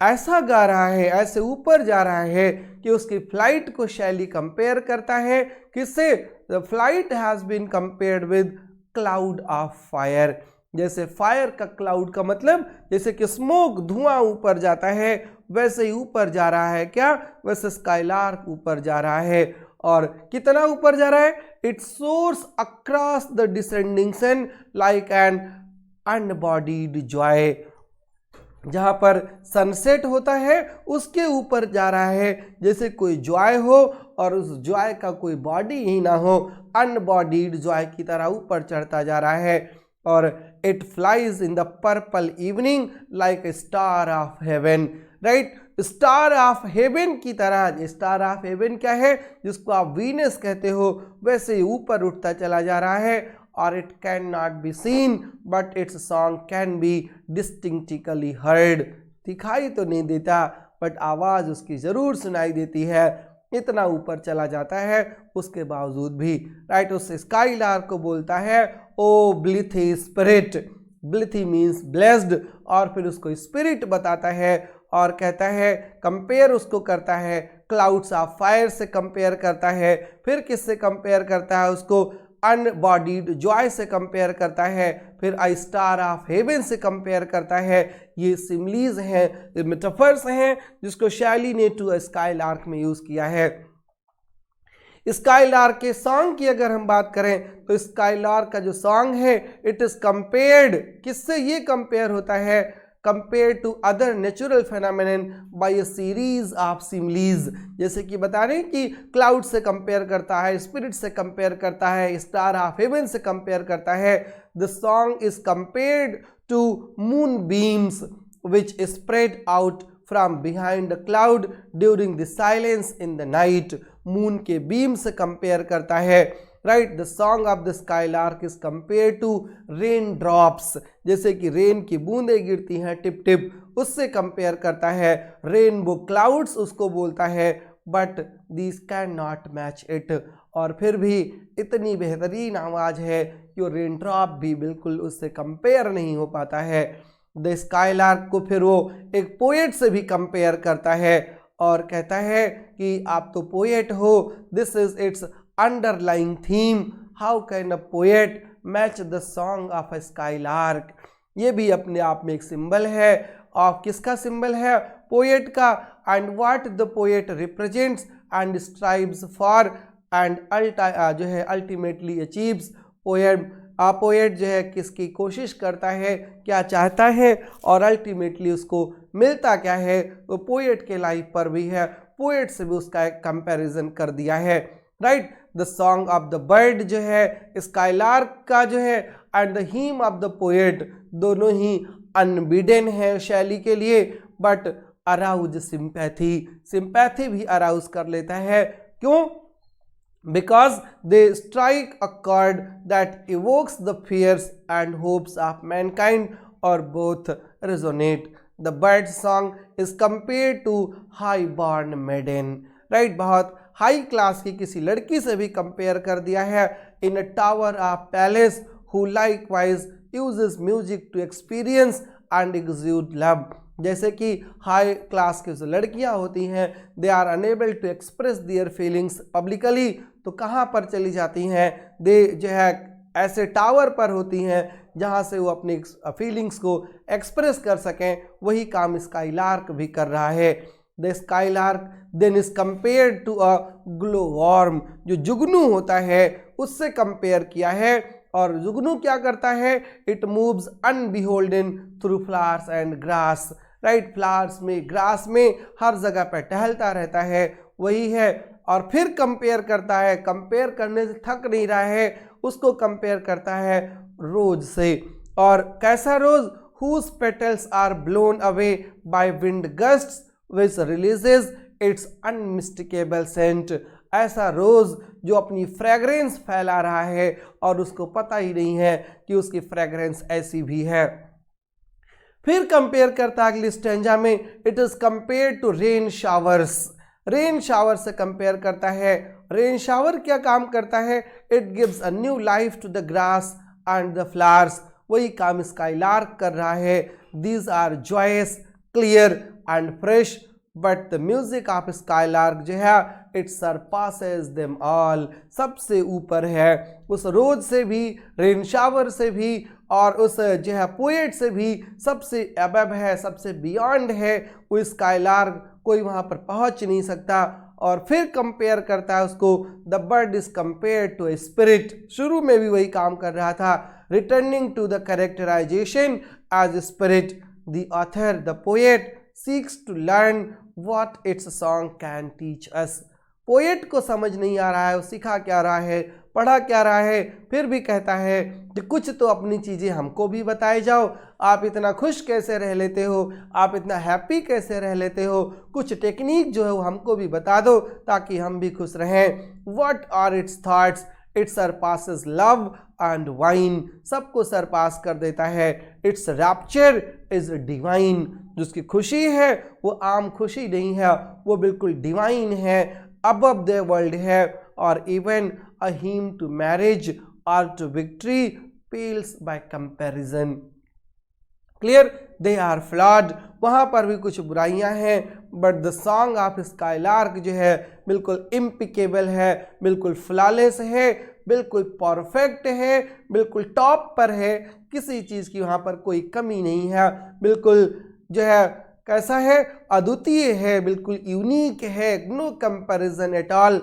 Speaker 1: ऐसा गा रहा है, ऐसे ऊपर जा रहा है कि उसकी फ्लाइट को शैली कंपेयर करता है। किससे? The flight has been compared with cloud of fire. जैसे फायर का क्लाउड का मतलब जैसे कि स्मोक, धुआं ऊपर जाता है, वैसे ही ऊपर जा रहा है। क्या? वैसे स्काईलार्क ऊपर जा रहा है। और कितना ऊपर जा रहा है? It soars across the descending sun like an unbodied joy. जहाँ पर सनसेट होता है उसके ऊपर जा रहा है जैसे कोई जॉय हो और उस जॉय का कोई बॉडी ही ना हो, अनबॉडीड जॉय की तरह ऊपर चढ़ता जा रहा है। और it flies in the purple evening like a star of haven, right? Star of haven की तरह। स्टार ऑफ हेवन क्या है? जिसको आप वीनस कहते हो, वैसे ही ऊपर उठता चला जा रहा है। और it can not be seen but its song can be distinctly heard. दिखाई तो नहीं देता बट आवाज़ उसकी ज़रूर सुनाई देती है। इतना ऊपर चला जाता है उसके बावजूद भी, राइट? उस स्काईलार्क को बोलता है O blithe spirit. Blithe means blessed. और फिर उसको स्पिरिट बताता है और कहता है, कंपेयर उसको करता है क्लाउड्स ऑफ फायर से कंपेयर करता है। फिर किससे कंपेयर करता है? उसको अनबॉडीड जॉय से कंपेयर करता है। फिर आई स्टार ऑफ हेवन से कंपेयर करता है। ये सिमलीज हैं, मेटाफर्स हैं जिसको शैली ने टू स्काईलार्क में यूज किया है। स्काईलार्क के सॉन्ग की अगर हम बात करें तो स्काईलार्क का जो सॉन्ग है इट इज कंपेयर्ड, किससे ये कंपेयर होता है? Compare to other natural phenomenon by a series of similes. जैसे कि बता रहे हैं कि क्लाउड से कंपेयर करता है, स्पिरिट से कंपेयर करता है, स्टार ऑफ हेवन से कंपेयर करता है। The song is compared to moonbeams which spread out from behind the cloud during the silence in the night. Moon के बीम से कंपेयर करता है, right? The song of the skylark is compare to raindrops. जैसे कि rain की बूंदें गिरती हैं टिप टिप, उससे कंपेयर करता है। रेनबो क्लाउड्स उसको बोलता है, but these can not match it. और फिर भी इतनी बेहतरीन आवाज़ है कि वो रेन ड्रॉप भी बिल्कुल उससे कंपेयर नहीं हो पाता है। द स्काईलार्क को फिर वो एक पोएट से भी कंपेयर करता है और कहता है कि आप तो पोएट हो, this is it's underlying theme, how can a poet match the song of a skylark। ये भी अपने आप में एक सिंबल है। और किसका सिंबल है? पोएट का। And what the poet represents and strives for and जो है अल्टीमेटली अचीव्स। पोएट जो है किसकी कोशिश करता है, क्या चाहता है और अल्टीमेटली उसको मिलता क्या है, वो पोएट के लाइफ पर भी है। पोएट से भी उसका एक कंपैरिजन कर दिया है, right? The song of the bird जो है स्काईलार्क का जो है and the hymn of the poet दोनों ही अनबिडन है शैली के लिए, बट अराउज सिंपैथी भी अराउज कर लेता है। क्यों? Because they strike a chord that evokes the fears and hopes of mankind और both resonate. The bird song is compared to high born maiden, right? बहुत हाई क्लास की किसी लड़की से भी कंपेयर कर दिया है। In a tower of palace who likewise uses music to experience and exude love. जैसे कि हाई क्लास की जो लड़कियां होती हैं they are unable to express their feelings publicly, तो कहाँ पर चली जाती हैं? दे जो है ऐसे टावर पर होती हैं जहाँ से वो अपने फीलिंग्स को एक्सप्रेस कर सकें, वही काम स्काईलार्क भी कर रहा है। The skylark then is compared to a glowworm, जो जुगनू होता है उससे कंपेयर किया है। और जुगनू क्या करता है? It moves unbeholden through flowers and grass, right. Flowers में, ग्रास में, हर जगह पर टहलता रहता है, वही है। और फिर कंपेयर करता है, कंपेयर करने से थक नहीं रहा है, उसको कंपेयर करता है रोज से। और कैसा रोज? whose petals are blown away by wind gusts which releases its unmistakable scent, ऐसा रोज जो अपनी फ्रेग्रेंस फैला रहा है और उसको पता ही नहीं है कि उसकी फ्रेग्रेंस ऐसी भी है। फिर कंपेयर करता है अगली स्टेंजा में, it is compare to rain showers, rain shower से कंपेयर करता है। रेन शावर क्या काम करता है? It gives a new life to the grass and the flowers, वही काम स्काईलार्क कर रहा है। These are joys, clear and fresh, but the music of skylark जो है इट सरपासेस देम ऑल, सबसे ऊपर है। उस रोज से भी, रेन शावर से भी, और उस जो है पोएट से भी सबसे अबव है, सबसे बियॉन्ड है। वो स्काईलार्क कोई वहाँ पर पहुँच नहीं सकता। और फिर कंपेयर करता है उसको, the bird is compare to a spirit, शुरू में भी वही काम कर रहा था। Returning to the characterization as spirit, the author, the poet seeks to learn what its song can teach us. Poet को समझ नहीं आ रहा है वो सिखा क्या रहा है, पढ़ा क्या रहा है, फिर भी कहता है कि कुछ तो अपनी चीज़ें हमको भी बताए जाओ। आप इतना खुश कैसे रह लेते हो, आप इतना हैप्पी कैसे रह लेते हो, कुछ टेक्निक जो है वो हमको भी बता दो ताकि हम भी खुश रहें। What are its thoughts, it surpasses love and wine, सबको सरपास कर देता है। इट्स रैप्चर इज डिवाइन, जिसकी खुशी है वो आम खुशी नहीं है, वो बिल्कुल डिवाइन है, अबव द वर्ल्ड है। और even a hymn to marriage और to victory pales by comparison. Clear? They are flawed, वहाँ पर भी कुछ बुराइयाँ हैं, but the song of skylark जो है बिल्कुल इम्पिकेबल है, बिल्कुल फ्लॉलेस है, बिल्कुल परफेक्ट है, बिल्कुल टॉप पर है, किसी चीज़ की वहाँ पर कोई कमी नहीं है, बिल्कुल जो है कैसा है? अद्वितीय है, बिल्कुल यूनिक है, no comparison at all,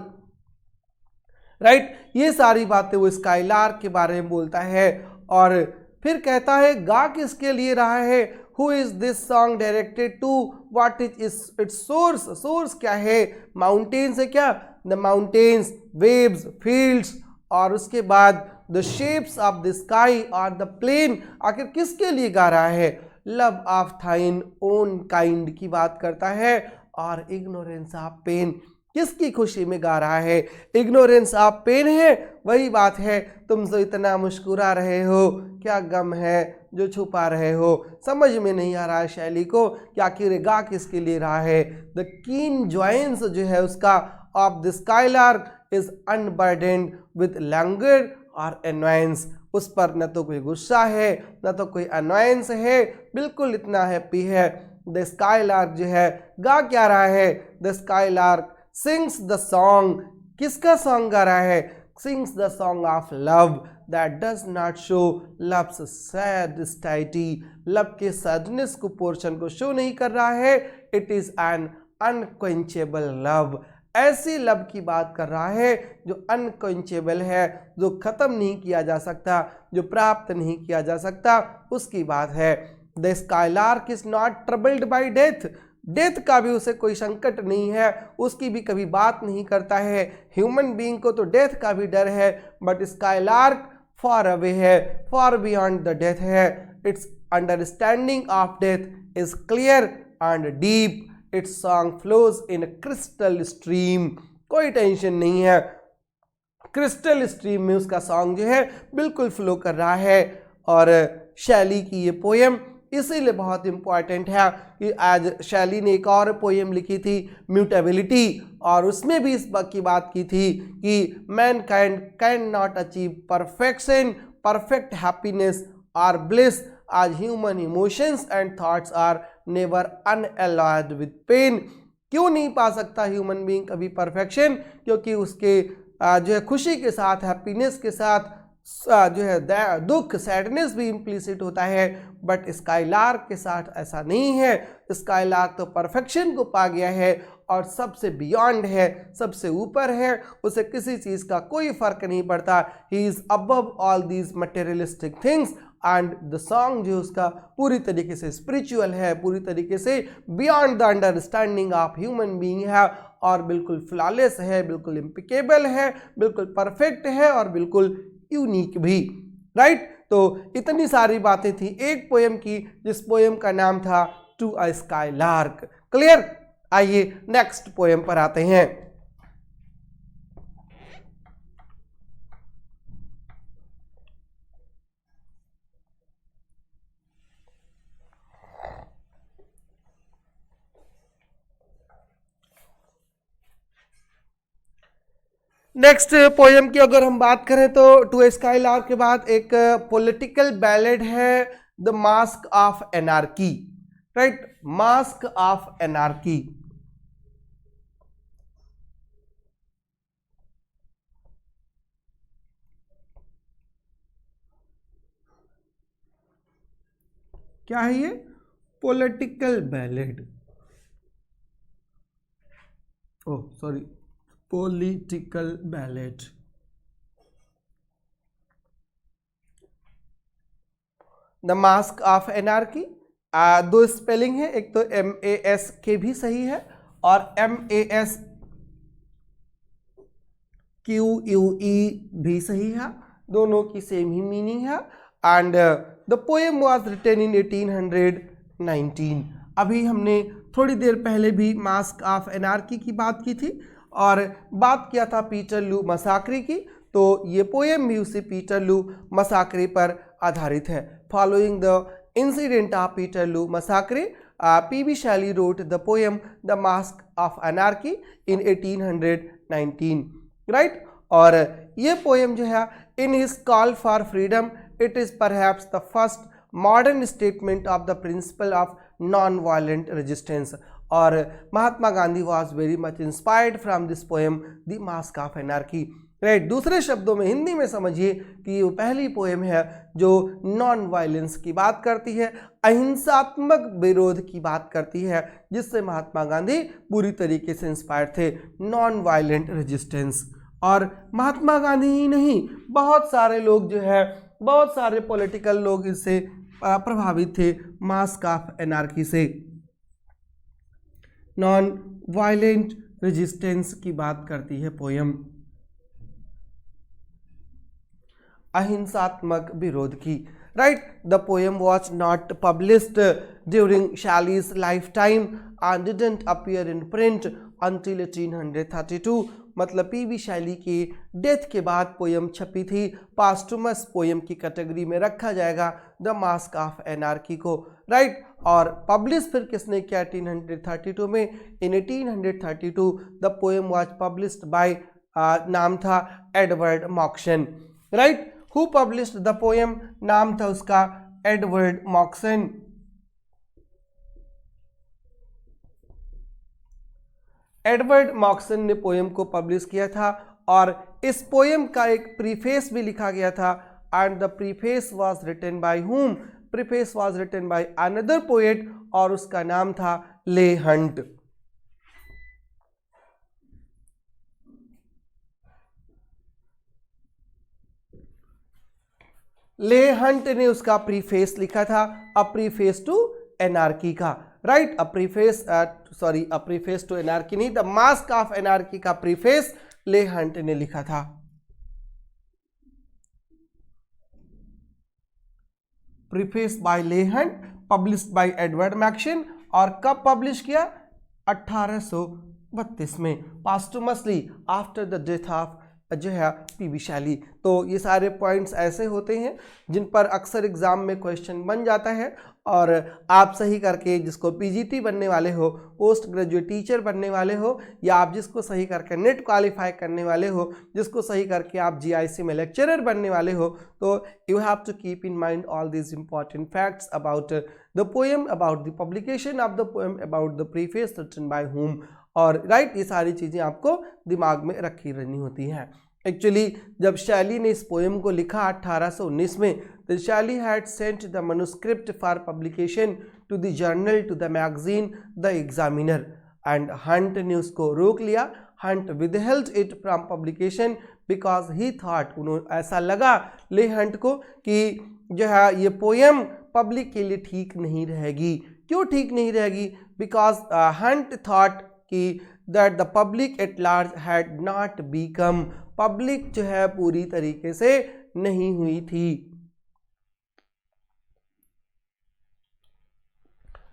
Speaker 1: right. ये सारी बातें वो स्काईलार्क के बारे में बोलता है। और फिर कहता है गा किसके लिए रहा है? Who is this song directed to, what is its source, source क्या है? माउंटेन्स है क्या? द माउंटेन्स, वेव्स, फील्ड्स, और उसके बाद the shapes of the sky और द प्लेन। आखिर किसके लिए गा रहा है? लव ऑफ थाइन ओन काइंड की बात करता है। और इग्नोरेंस ऑफ पेन, किसकी खुशी में गा रहा है? इग्नोरेंस ऑफ पेन है, वही बात है, तुम जो इतना मुस्कुरा रहे हो, क्या गम है जो छुपा रहे हो। समझ में नहीं आ रहा है शैली को कि आखिर गा किसके लिए रहा है। द कीन जॉइंस जो है उसका of the skylark is unburdened with languor और एनवायंस, उस पर न तो कोई गुस्सा है न तो कोई अनवायंस है, बिल्कुल इतना हैप्पी है। द स्काईलार्क जो है गा क्या रहा है? The skylark sings the song, किसका सॉन्ग गा रहा है? Sings the song of love that does not show love's sad satiety, love के सैडनेस को, पोर्शन को शो नहीं कर रहा है। It is an unquenchable love, ऐसी लव की बात कर रहा है जो अनक्वेंचेबल है, जो खत्म नहीं किया जा सकता, जो प्राप्त नहीं किया जा सकता, उसकी बात है। The skylark is not troubled by death, death का भी उसे कोई संकट नहीं है, उसकी भी कभी बात नहीं करता है। ह्यूमन बीइंग को तो डेथ का भी डर है, बट स्काईलार्क फॉर अवे है, फॉर बियॉन्ड द डेथ है। It's understanding of death is clear and deep, it's song flows in crystal stream, कोई टेंशन नहीं है, क्रिस्टल स्ट्रीम में उसका सॉन्ग जो है बिल्कुल फ्लो कर रहा है। और शैली की ये पोएम इसीलिए बहुत इंपॉर्टेंट है कि आज शैली ने एक और पोएम लिखी थी म्यूटेबिलिटी, और उसमें भी इस बात की बात की थी कि mankind can not achieve perfection, perfect happiness और bliss as human emotions and thoughts are never unalloyed with pain. क्यों नहीं पा सकता ह्यूमन बीइंग कभी परफेक्शन? क्योंकि उसके जो है खुशी के साथ, हैप्पीनेस के साथ जो है दुख, सैडनेस भी इम्प्लिसिट होता है, बट स्काईलार्क के साथ ऐसा नहीं है। स्काईलार्क तो परफेक्शन को पा गया है और सबसे बियॉन्ड है, सबसे ऊपर है, उसे किसी चीज़ का कोई फर्क नहीं पड़ता। He is above all these materialistic things and the song जो उसका पूरी तरीके से स्पिरिचुअल है, पूरी तरीके से beyond the understanding of human being है और बिल्कुल फ्लॉलेस है, बिल्कुल इम्पिकेबल है, बिल्कुल परफेक्ट है और बिल्कुल यूनिक भी, राइट। तो इतनी सारी बातें थी एक पोएम की, जिस पोएम का नाम था टू अ स्काईलार्क। क्लियर? आइए नेक्स्ट पोएम पर आते हैं। नेक्स्ट पोएम की अगर हम बात करें तो टू ए स्काईलार्क के बाद एक पॉलिटिकल बैलेड है, the mask of anarchy, right, mask of anarchy. क्या है ये? Political ballad, oh sorry, political ballad. The mask of anarchy, दो स्पेलिंग है, एक तो MASK भी सही है और MASQUE भी सही है, दोनों की सेम ही मीनिंग है। And the poem was written in 1819। अभी हमने थोड़ी देर पहले भी मास्क ऑफ एनार्की की बात की थी और बात किया था पीटरलू मसाकरी की, तो ये पोएम भी उसी पीटरलू मसाकरी पर आधारित है। Following the incident of Peterloo massacre, P.B. Shelley wrote the poem The Mask of Anarchy in 1819, right? और ये पोएम जो है, in his call for freedom, it is perhaps the first modern statement of the principle of non-violent resistance. और Mahatma Gandhi was very much inspired from this poem, The Mask of Anarchy. Right, दूसरे शब्दों में हिंदी में समझिए कि वो पहली पोएम है जो नॉन वायलेंस की बात करती है, अहिंसात्मक विरोध की बात करती है, जिससे महात्मा गांधी पूरी तरीके से इंस्पायर्ड थे, नॉन वायलेंट रेजिस्टेंस। और महात्मा गांधी ही नहीं, बहुत सारे लोग जो है, बहुत सारे पॉलिटिकल लोग इससे प्रभावित थे, मास्क ऑफ एनार्की से। नॉन वायलेंट रेजिस्टेंस की बात करती है पोएम, अहिंसात्मक विरोध की, right. The poem was not published during Shelley's life time and didn't appear in print until 1832। मतलब P.B. शैली की डेथ के बाद पोएम छपी थी, पास्टुमस पोएम की कैटेगरी में रखा जाएगा द मास्क ऑफ एनार्की को, राइट। और पब्लिश फिर किसने किया? 1832 में। In 1832 the poem was published by, नाम था Edward Moxon, right. Who published the poem? नाम था उसका एडवर्ड मॉक्सन। एडवर्ड मॉक्सन ने पोएम को पब्लिश किया था और इस पोएम का एक प्रीफेस भी लिखा गया था। And the preface was written by whom? Preface was written by another poet और उसका नाम था ले हंट। ले हंट ने उसका प्रीफेस लिखा था, अ प्रीफेस टू एनार्की का, right. A preface to anarchy नहीं, द मास्क ऑफ एनार्की का प्रीफेस ले हंट ने लिखा था। Preface by Leigh Hunt, published by Edward Moxon. और कब पब्लिश किया? 1832 में, posthumously after the death of जो है P.B. शैली। तो ये सारे पॉइंट्स ऐसे होते हैं जिन पर अक्सर एग्जाम में क्वेश्चन बन जाता है और आप सही करके, जिसको PGT बनने वाले हो, पोस्ट ग्रेजुएट टीचर बनने वाले हो, या आप जिसको सही करके नेट क्वालिफाई करने वाले हो, जिसको सही करके आप GIC में लेक्चरर बनने वाले हो, तो you have to keep in mind all these important facts about the poem, about the publication of the poem, about the preface written by him. और राइट, ये सारी चीज़ें आपको दिमाग में रखी रहनी होती हैं। एक्चुअली जब शैली ने इस पोएम को लिखा 1819 में, तो Shelley had sent the manuscript for publication to the journal, to the magazine the Examiner, and Hunt ने उसको रोक लिया। Hunt withheld it from publication because he thought, उन्होंने ऐसा लगा ले हंट को कि जो है ये पोएम पब्लिक के लिए ठीक नहीं रहेगी। क्यों ठीक नहीं रहेगी? बिकॉज हंट थॉट कि that the public at large had not become, public जो है पूरी तरीके से नहीं हुई थी।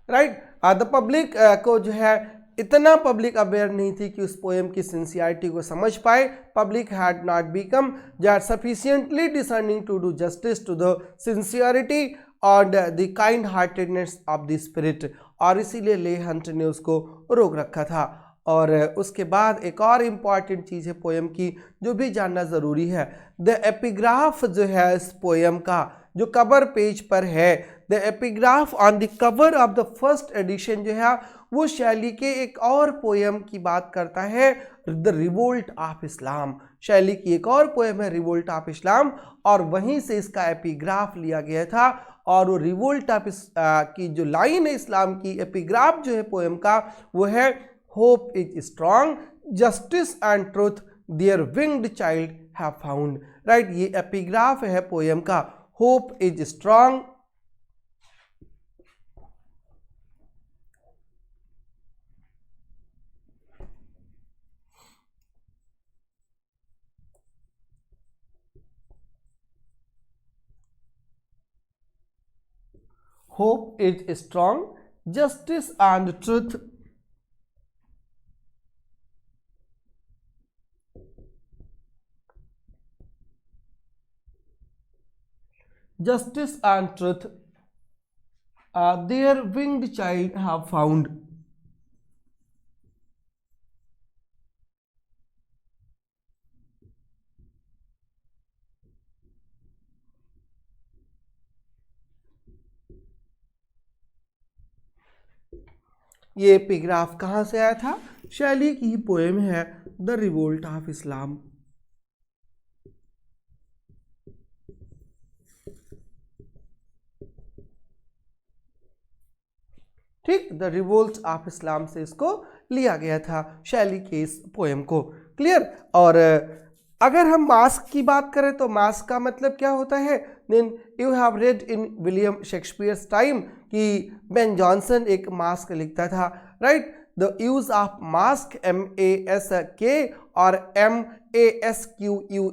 Speaker 1: राइट, द पब्लिक को जो है इतना पब्लिक अवेयर नहीं थी कि उस पोएम की सिंसियरिटी को समझ पाए। Public had not become that sufficiently discerning to do justice to the sincerity और the kind heartedness of the spirit, और इसीलिए ले हंट ने उसको रोक रखा था। और उसके बाद एक और इम्पॉर्टेंट चीज़ है पोएम की जो भी जानना ज़रूरी है। द एपिग्राफ जो है इस पोएम का जो कवर पेज पर है, the epigraph on the cover of the first edition जो है वो शैली के एक और पोएम की बात करता है, द रिवोल्ट ऑफ इस्लाम। शैली की एक और पोएम है रिवोल्ट ऑफ इस्लाम, और वहीं से इसका एपिग्राफ लिया गया था। और वो रिवोल्ट ऑफ की जो लाइन है इस्लाम की, एपिग्राफ जो है पोएम का, वो है hope is strong, justice and truth their winged child have found. Right, ये एपिग्राफ है पोएम का, hope is strong, hope is strong, justice and truth their winged child have found। ये एपिग्राफ कहाँ से आया था? शैली की पोएम है द रिवोल्ट ऑफ इस्लाम। ठीक, द रिवोल्ट ऑफ इस्लाम से इसको लिया गया था शैली के इस पोएम को। क्लियर? और अगर हम मास्क की बात करें तो मास्क का मतलब क्या होता है? Then you have read in William Shakespeare's time कि बेन जॉनसन एक मास्क लिखता था। Right, the use of mask MASK और MASQUE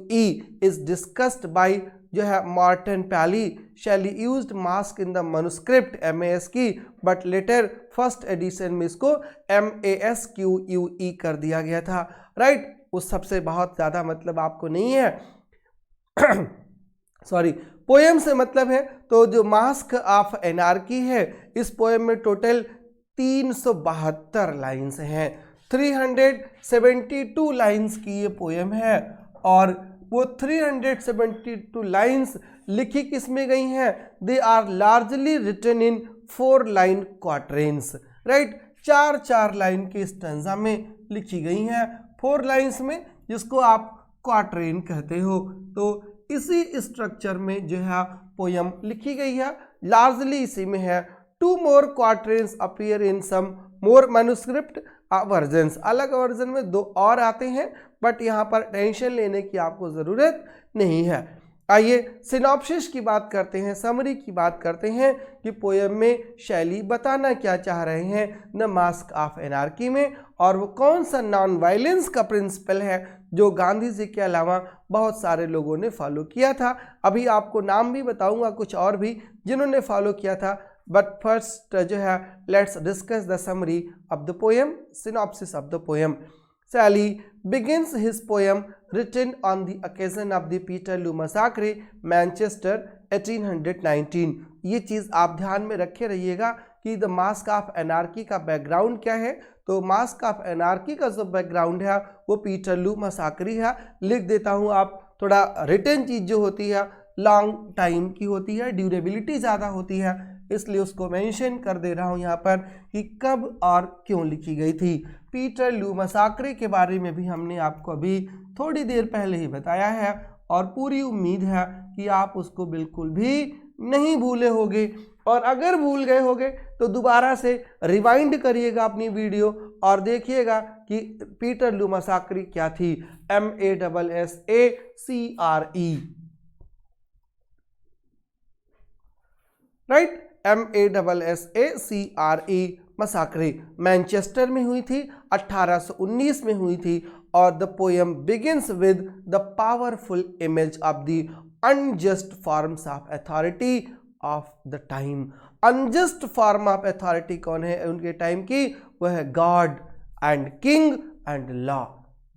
Speaker 1: इज डिस्कस्ड बाय जो है Martin Paley. Shelley used mask in the manuscript MASK, but later first edition में इसको MASQUE कर दिया गया था। राइट, उस सबसे बहुत ज़्यादा मतलब आपको नहीं है सॉरी, पोएम से मतलब है। तो जो मास्क ऑफ एनार्की है, इस पोएम में टोटल 372 लाइन्स हैं, 372 लाइन्स की ये पोएम है। और वो 372 लाइन्स लिखी किस में गई हैं? They are largely written in 4 line quatrains. Right, 4 line के स्टैंजा में लिखी गई हैं, 4 लाइन्स में, जिसको आप क्वाट्रेन कहते हो। तो इसी स्ट्रक्चर में जो है पोयम लिखी गई है, लार्जली इसी में है। 2 more quatrains appear in some more manuscript versions। अलग वर्जन में 2 और आते हैं, बट यहाँ पर टेंशन लेने की आपको ज़रूरत नहीं है। आइए सिनॉप्सिस की बात करते हैं, समरी की बात करते हैं कि पोएम में शैली बताना क्या चाह रहे हैं द मास्क ऑफ एनार्की में, और वो कौन सा नॉन वायलेंस का प्रिंसिपल है जो गांधी जी के अलावा बहुत सारे लोगों ने फॉलो किया था। अभी आपको नाम भी बताऊंगा कुछ और भी जिन्होंने फॉलो किया था, बट फर्स्ट जो है let's discuss the summary of the poem, synopsis of the poem. Shelley begins his poem written on the occasion of the Peterloo Massacre, Manchester 1819। ये चीज़ आप ध्यान में रखे रहिएगा कि द मास्क ऑफ एनार्की का बैकग्राउंड क्या है। तो मास्क ऑफ एनार्की का जो बैकग्राउंड है वो पीटरलू मसाकरी है। लिख देता हूँ, आप थोड़ा रिटर्न चीज़ जो होती है लॉन्ग टाइम की होती है, ड्यूरेबिलिटी ज़्यादा होती है, इसलिए उसको मेंशन कर दे रहा हूँ यहाँ पर कि कब और क्यों लिखी गई थी। पीटरलू मसाकरे के बारे में भी हमने आपको अभी थोड़ी देर पहले ही बताया है और पूरी उम्मीद है कि आप उसको बिल्कुल भी नहीं भूले होगे। और अगर भूल गए होगे तो दोबारा से रिवाइंड करिएगा अपनी वीडियो और देखिएगा कि पीटरलू मसाकरी क्या थी। MASSACRE, right, MASSACRE massacre Manchester में हुई थी, 1819 में हुई थी। और the poem begins with the powerful image of the unjust forms of authority of the time. Unjust form of authority कौन है उनके टाइम की? वह है God and king and law.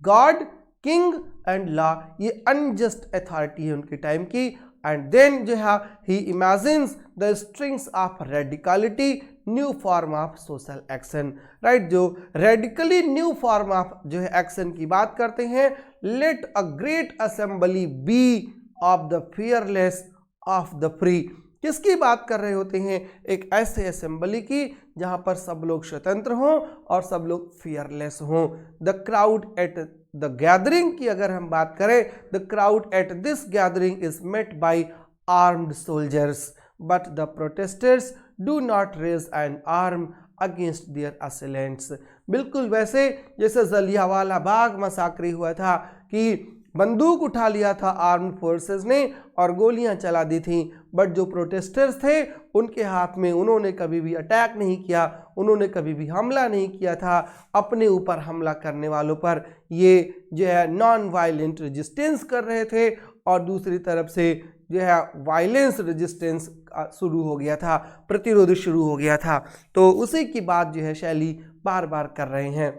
Speaker 1: God, king and law, ये अनजस्ट अथॉरिटी है उनके time की। एंड देन जो है he imagines the strings of radicality, new form of social action, right. जो रेडिकली न्यू फॉर्म ऑफ जो है एक्शन की बात करते हैं। Let a great assembly be of the fearless of the free. किसकी बात कर रहे होते हैं? एक ऐसे असेंबली की जहां पर सब लोग स्वतंत्र हों और सब लोग फियरलेस हों। The crowd at the gathering की अगर हम बात करें, the crowd at this gathering is met by armed soldiers but the protesters do not raise an arm against their assailants. बिल्कुल वैसे जैसे जलियांवाला बाग मसाकरी हुआ था कि बंदूक उठा लिया था आर्म्ड फोर्सेस ने और गोलियां चला दी थी, बट जो प्रोटेस्टर्स थे उनके हाथ में, उन्होंने कभी भी अटैक नहीं किया, उन्होंने कभी भी हमला नहीं किया था अपने ऊपर हमला करने वालों पर। ये जो है नॉन वायलेंट रेजिस्टेंस कर रहे थे और दूसरी तरफ से जो है वायलेंस रेजिस्टेंस शुरू हो गया था, प्रतिरोध शुरू हो गया था। तो उसी की बात जो है शैली बार बार कर रहे हैं।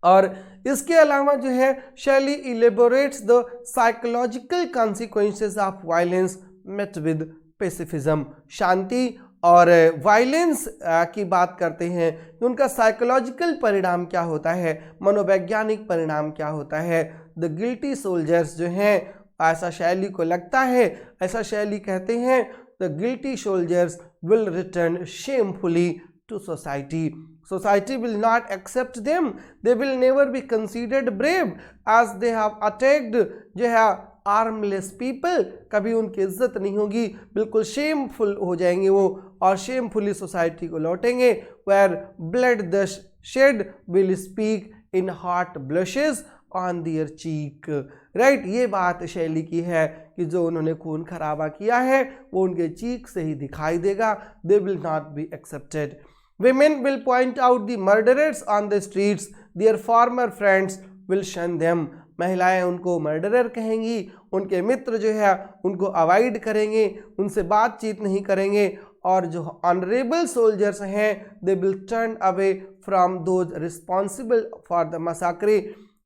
Speaker 1: और इसके अलावा जो है Shelley elaborates the psychological consequences of violence met with pacifism. शांति और वायलेंस की बात करते हैं, उनका साइकोलॉजिकल परिणाम क्या होता है, मनोवैज्ञानिक परिणाम क्या होता है। द गिल्टी सोल्जर्स जो हैं, ऐसा शैली को लगता है, ऐसा शैली कहते हैं, the guilty soldiers will return shamefully to society. Society will not accept them. They will never be considered brave as they have attacked जो है armless people. कभी उनकी इज्जत नहीं होगी, बिल्कुल शेमफुल हो जाएंगे वो और शेमफुली सोसाइटी को लौटेंगे। Where blood thus shed will speak in hot blushes on their cheek. Right, ये बात शैली की है कि जो उन्होंने खून खराबा किया है वो उनके चीक से ही दिखाई देगा। They will not be accepted. Women will point out the murderers on the streets. Their former friends will shun them. महिलाएं उनको मर्डरर कहेंगी, उनके मित्र जो है उनको अवॉइड करेंगे, उनसे बातचीत नहीं करेंगे। और जो ऑनरेबल सोल्जर्स हैं, they will turn away from those responsible for the massacre.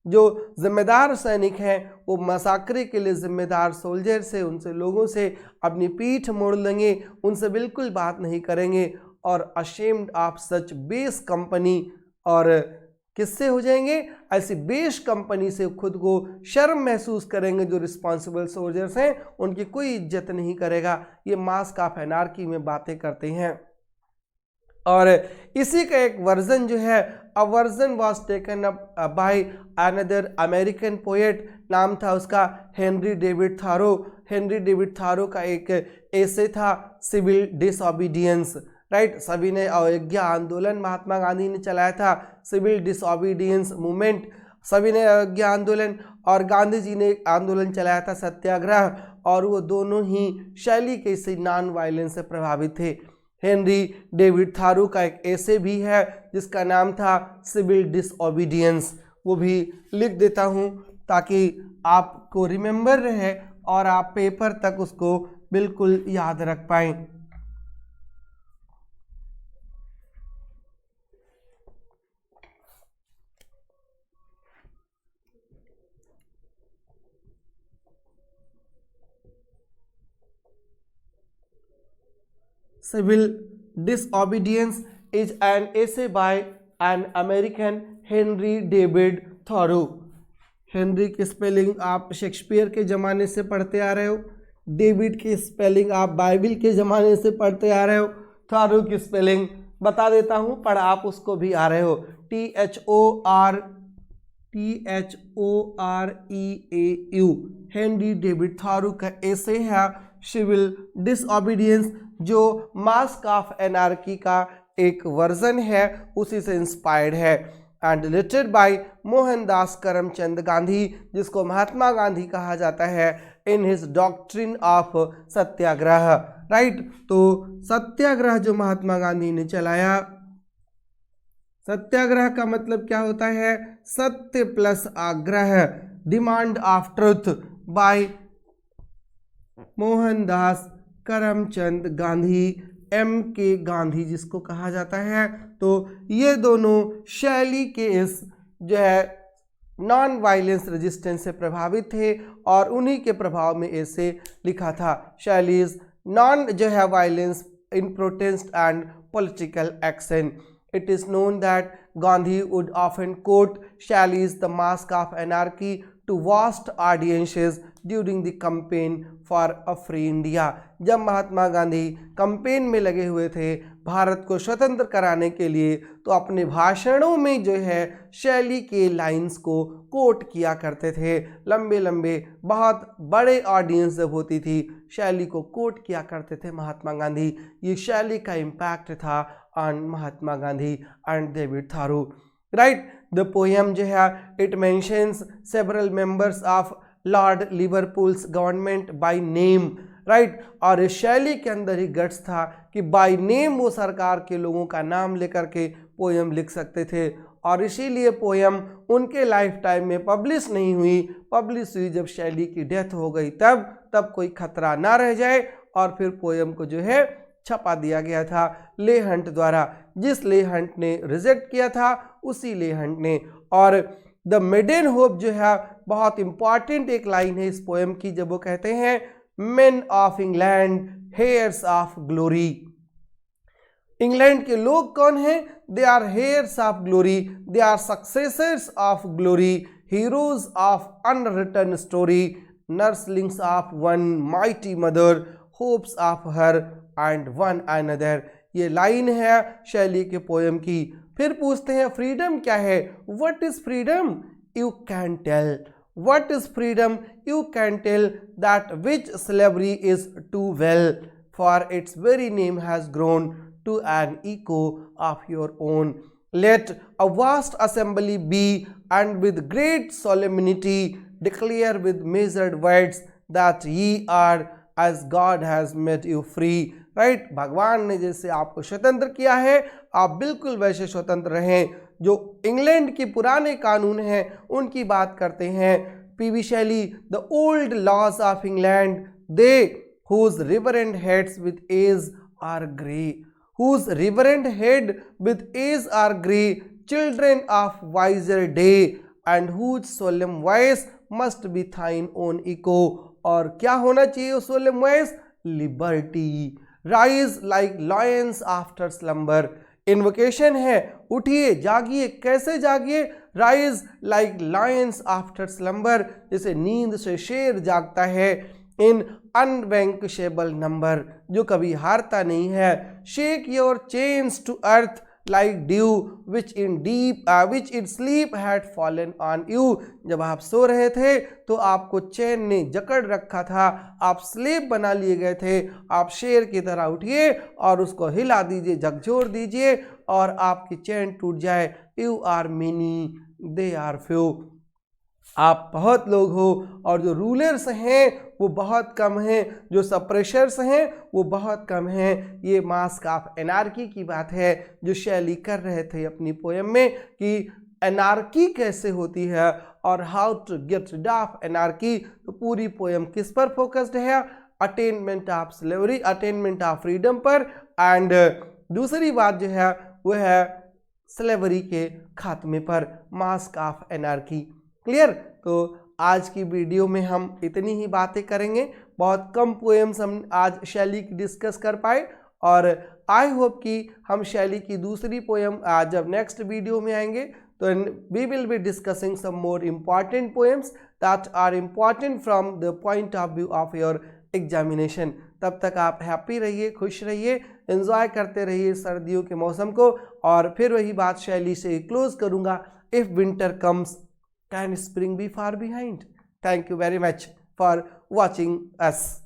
Speaker 1: जो जिम्मेदार सैनिक हैं वो मसाकरी के लिए जिम्मेदार सोल्जर से, उनसे लोगों से अपनी पीठ मोड़ लेंगे, उनसे बिल्कुल बात नहीं करेंगे और ashamed of such base company, और किससे हो जाएंगे? ऐसी बेस कंपनी से खुद को शर्म महसूस करेंगे। जो रिस्पॉन्सिबल सोल्जर्स हैं उनकी कोई इज्जत नहीं करेगा। ये मास्क ऑफ एनार्की में बातें करते हैं। और इसी का एक वर्जन जो है, a version was taken up by another American poet, नाम था उसका Henry David Thoreau. Henry David Thoreau का एक एसे था सिविल डिसओबीडियंस, राइट। सविनय अवज्ञा आंदोलन महात्मा गांधी ने चलाया था, सिविल डिसओबीडियंस मूवमेंट, सविनय अवज्ञा आंदोलन, और गांधी जी ने एक आंदोलन चलाया था सत्याग्रह, और वो दोनों ही शैली के इसी नॉन वायलेंस से प्रभावित थे। हेनरी डेविड थारू का एक एसे भी है जिसका नाम था सिविल डिसओबीडियंस, वो भी लिख देता हूँ ताकि आपको रिमेंबर रहे और आप पेपर तक उसको बिल्कुल याद रख पाएं। Civil Disobedience is an essay by an American Henry David Thoreau. Henry की स्पेलिंग आप शेक्सपियर के ज़माने से पढ़ते आ रहे हो, डेविड की स्पेलिंग आप बाइबिल के ज़माने से पढ़ते आ रहे हो, थारो की स्पेलिंग बता देता हूँ, पर आप उसको भी आ रहे हो, THOROUGH, THOREAU, Henry David Tharu का ऐसे है सिविल डिसओबीडियंस, जो मास्क ऑफ एनार्की का एक वर्जन है, उसी से इंस्पायर्ड है, एंड लिटरेड बाय मोहनदास करमचंद गांधी, जिसको महात्मा गांधी कहा जाता है, in his doctrine of Satyagraha. Right, तो सत्याग्रह जो महात्मा गांधी ने चलाया, सत्याग्रह का मतलब क्या होता है? सत्य प्लस आग्रह, demand of truth by Mohandas Karamchand Gandhi, MK Gandhi जिसको कहा जाता है। तो ये दोनों शैली के इस जो है नॉन वायलेंस रेजिस्टेंस से प्रभावित थे और उन्हीं के प्रभाव में ऐसे लिखा था, शैलीज नॉन जो है violence in protest and political action. It is known that Gandhi would often quote Shelley's The Mask of Anarchy to vast audiences during the campaign for a free India। जब Mahatma Gandhi campaign में लगे हुए थे भारत को स्वतंत्र कराने के लिए, तो अपने भाषणों में जो है शैली के लाइंस को कोट किया करते थे। लंबे लंबे बहुत बड़े ऑडियंस जब होती थी, शैली को कोट किया करते थे महात्मा गांधी। ये शैली का इम्पैक्ट था on Mahatma Gandhi and David Tharu. Right, the poem जो है it mentions several members of Lord Liverpool's government by name. Right, और इस शैली के अंदर ही गट्स था कि बाय नेम वो सरकार के लोगों का नाम लेकर के पोएम लिख सकते थे, और इसीलिए पोएम उनके लाइफ टाइम में पब्लिश नहीं हुई। पब्लिश हुई जब शैली की डेथ हो गई, तब कोई खतरा ना रह जाए, और फिर पोएम को जो है छपा दिया गया था ले हंट द्वारा। जिस ले हंट ने रिजेक्ट किया था उसी ले हंट ने। और द मेडन होप जो है बहुत इंपॉर्टेंट एक लाइन है इस पोएम की, जब वो कहते हैं men of England heirs of glory. England के लोग कौन हैं? They are heirs of glory, they are successors of glory, heroes of unwritten story, nurslings of one mighty mother, hopes of her and one another. ये line है Shelley के poem की। फिर पूछते हैं फ्रीडम क्या है? What is freedom? You can tell. What is freedom? You can tell that which slavery is too well, for its very name has grown to an echo of your own. Let a vast assembly be, and with great solemnity declare with measured words that ye are as God has made you free। Right, भगवान ने जैसे आपको स्वतंत्र किया है, आप बिल्कुल वैसे स्वतंत्र रहें। जो इंग्लैंड के पुराने कानून हैं उनकी बात करते हैं P B Shelley. The old laws of England, they whose reverend heads with age are grey, whose reverend head with age are grey, children of wiser day, and whose solemn voice must be thine own echo। और क्या होना चाहिए उस solemn voice? Liberty, rise like lions after slumber। Invocation है, उठिए जागिए। कैसे जागिए? rise like lions after slumber, जैसे नींद से शेर जागता है। इन अनवैंक्वेशेबल नंबर, जो कभी हारता नहीं है। Shake your chains to earth like dew which in sleep had fallen on you. जब आप सो रहे थे तो आपको चैन ने जकड़ रखा था, आप स्लेब बना लिए गए थे। आप शेर की तरह उठिए और उसको हिला दीजिए, झकझोर दीजिए, और आपकी चैन टूट जाए। You are many, they are few. आप बहुत लोग हो और जो रूलर्स हैं वो बहुत कम हैं, जो सप्रेशर्स हैं वो बहुत कम हैं। ये मास्क ऑफ एनार्की की बात है जो शैली कर रहे थे अपनी पोएम में, कि एनार्की कैसे होती है और how to get rid of anarchy. तो पूरी पोएम किस पर फोकस्ड है? Attainment of slavery, attainment of freedom पर। एंड दूसरी बात जो है वो है स्लेवरी के खात्मे पर, मास्क ऑफ एनार्की। क्लियर? तो आज की वीडियो में हम इतनी ही बातें करेंगे। बहुत कम पोएम्स हम आज शैली की डिस्कस कर पाए, और आई होप कि हम शैली की दूसरी पोएम आज जब नेक्स्ट वीडियो में आएंगे तो we will be discussing some more important poems that are important from the point of view of your examination. तब तक आप हैप्पी रहिए, खुश रहिए, एंजॉय करते रहिए सर्दियों के मौसम को। और फिर वही बात शैली से क्लोज करूँगा, if winter comes can spring be far behind? Thank you very much for watching us.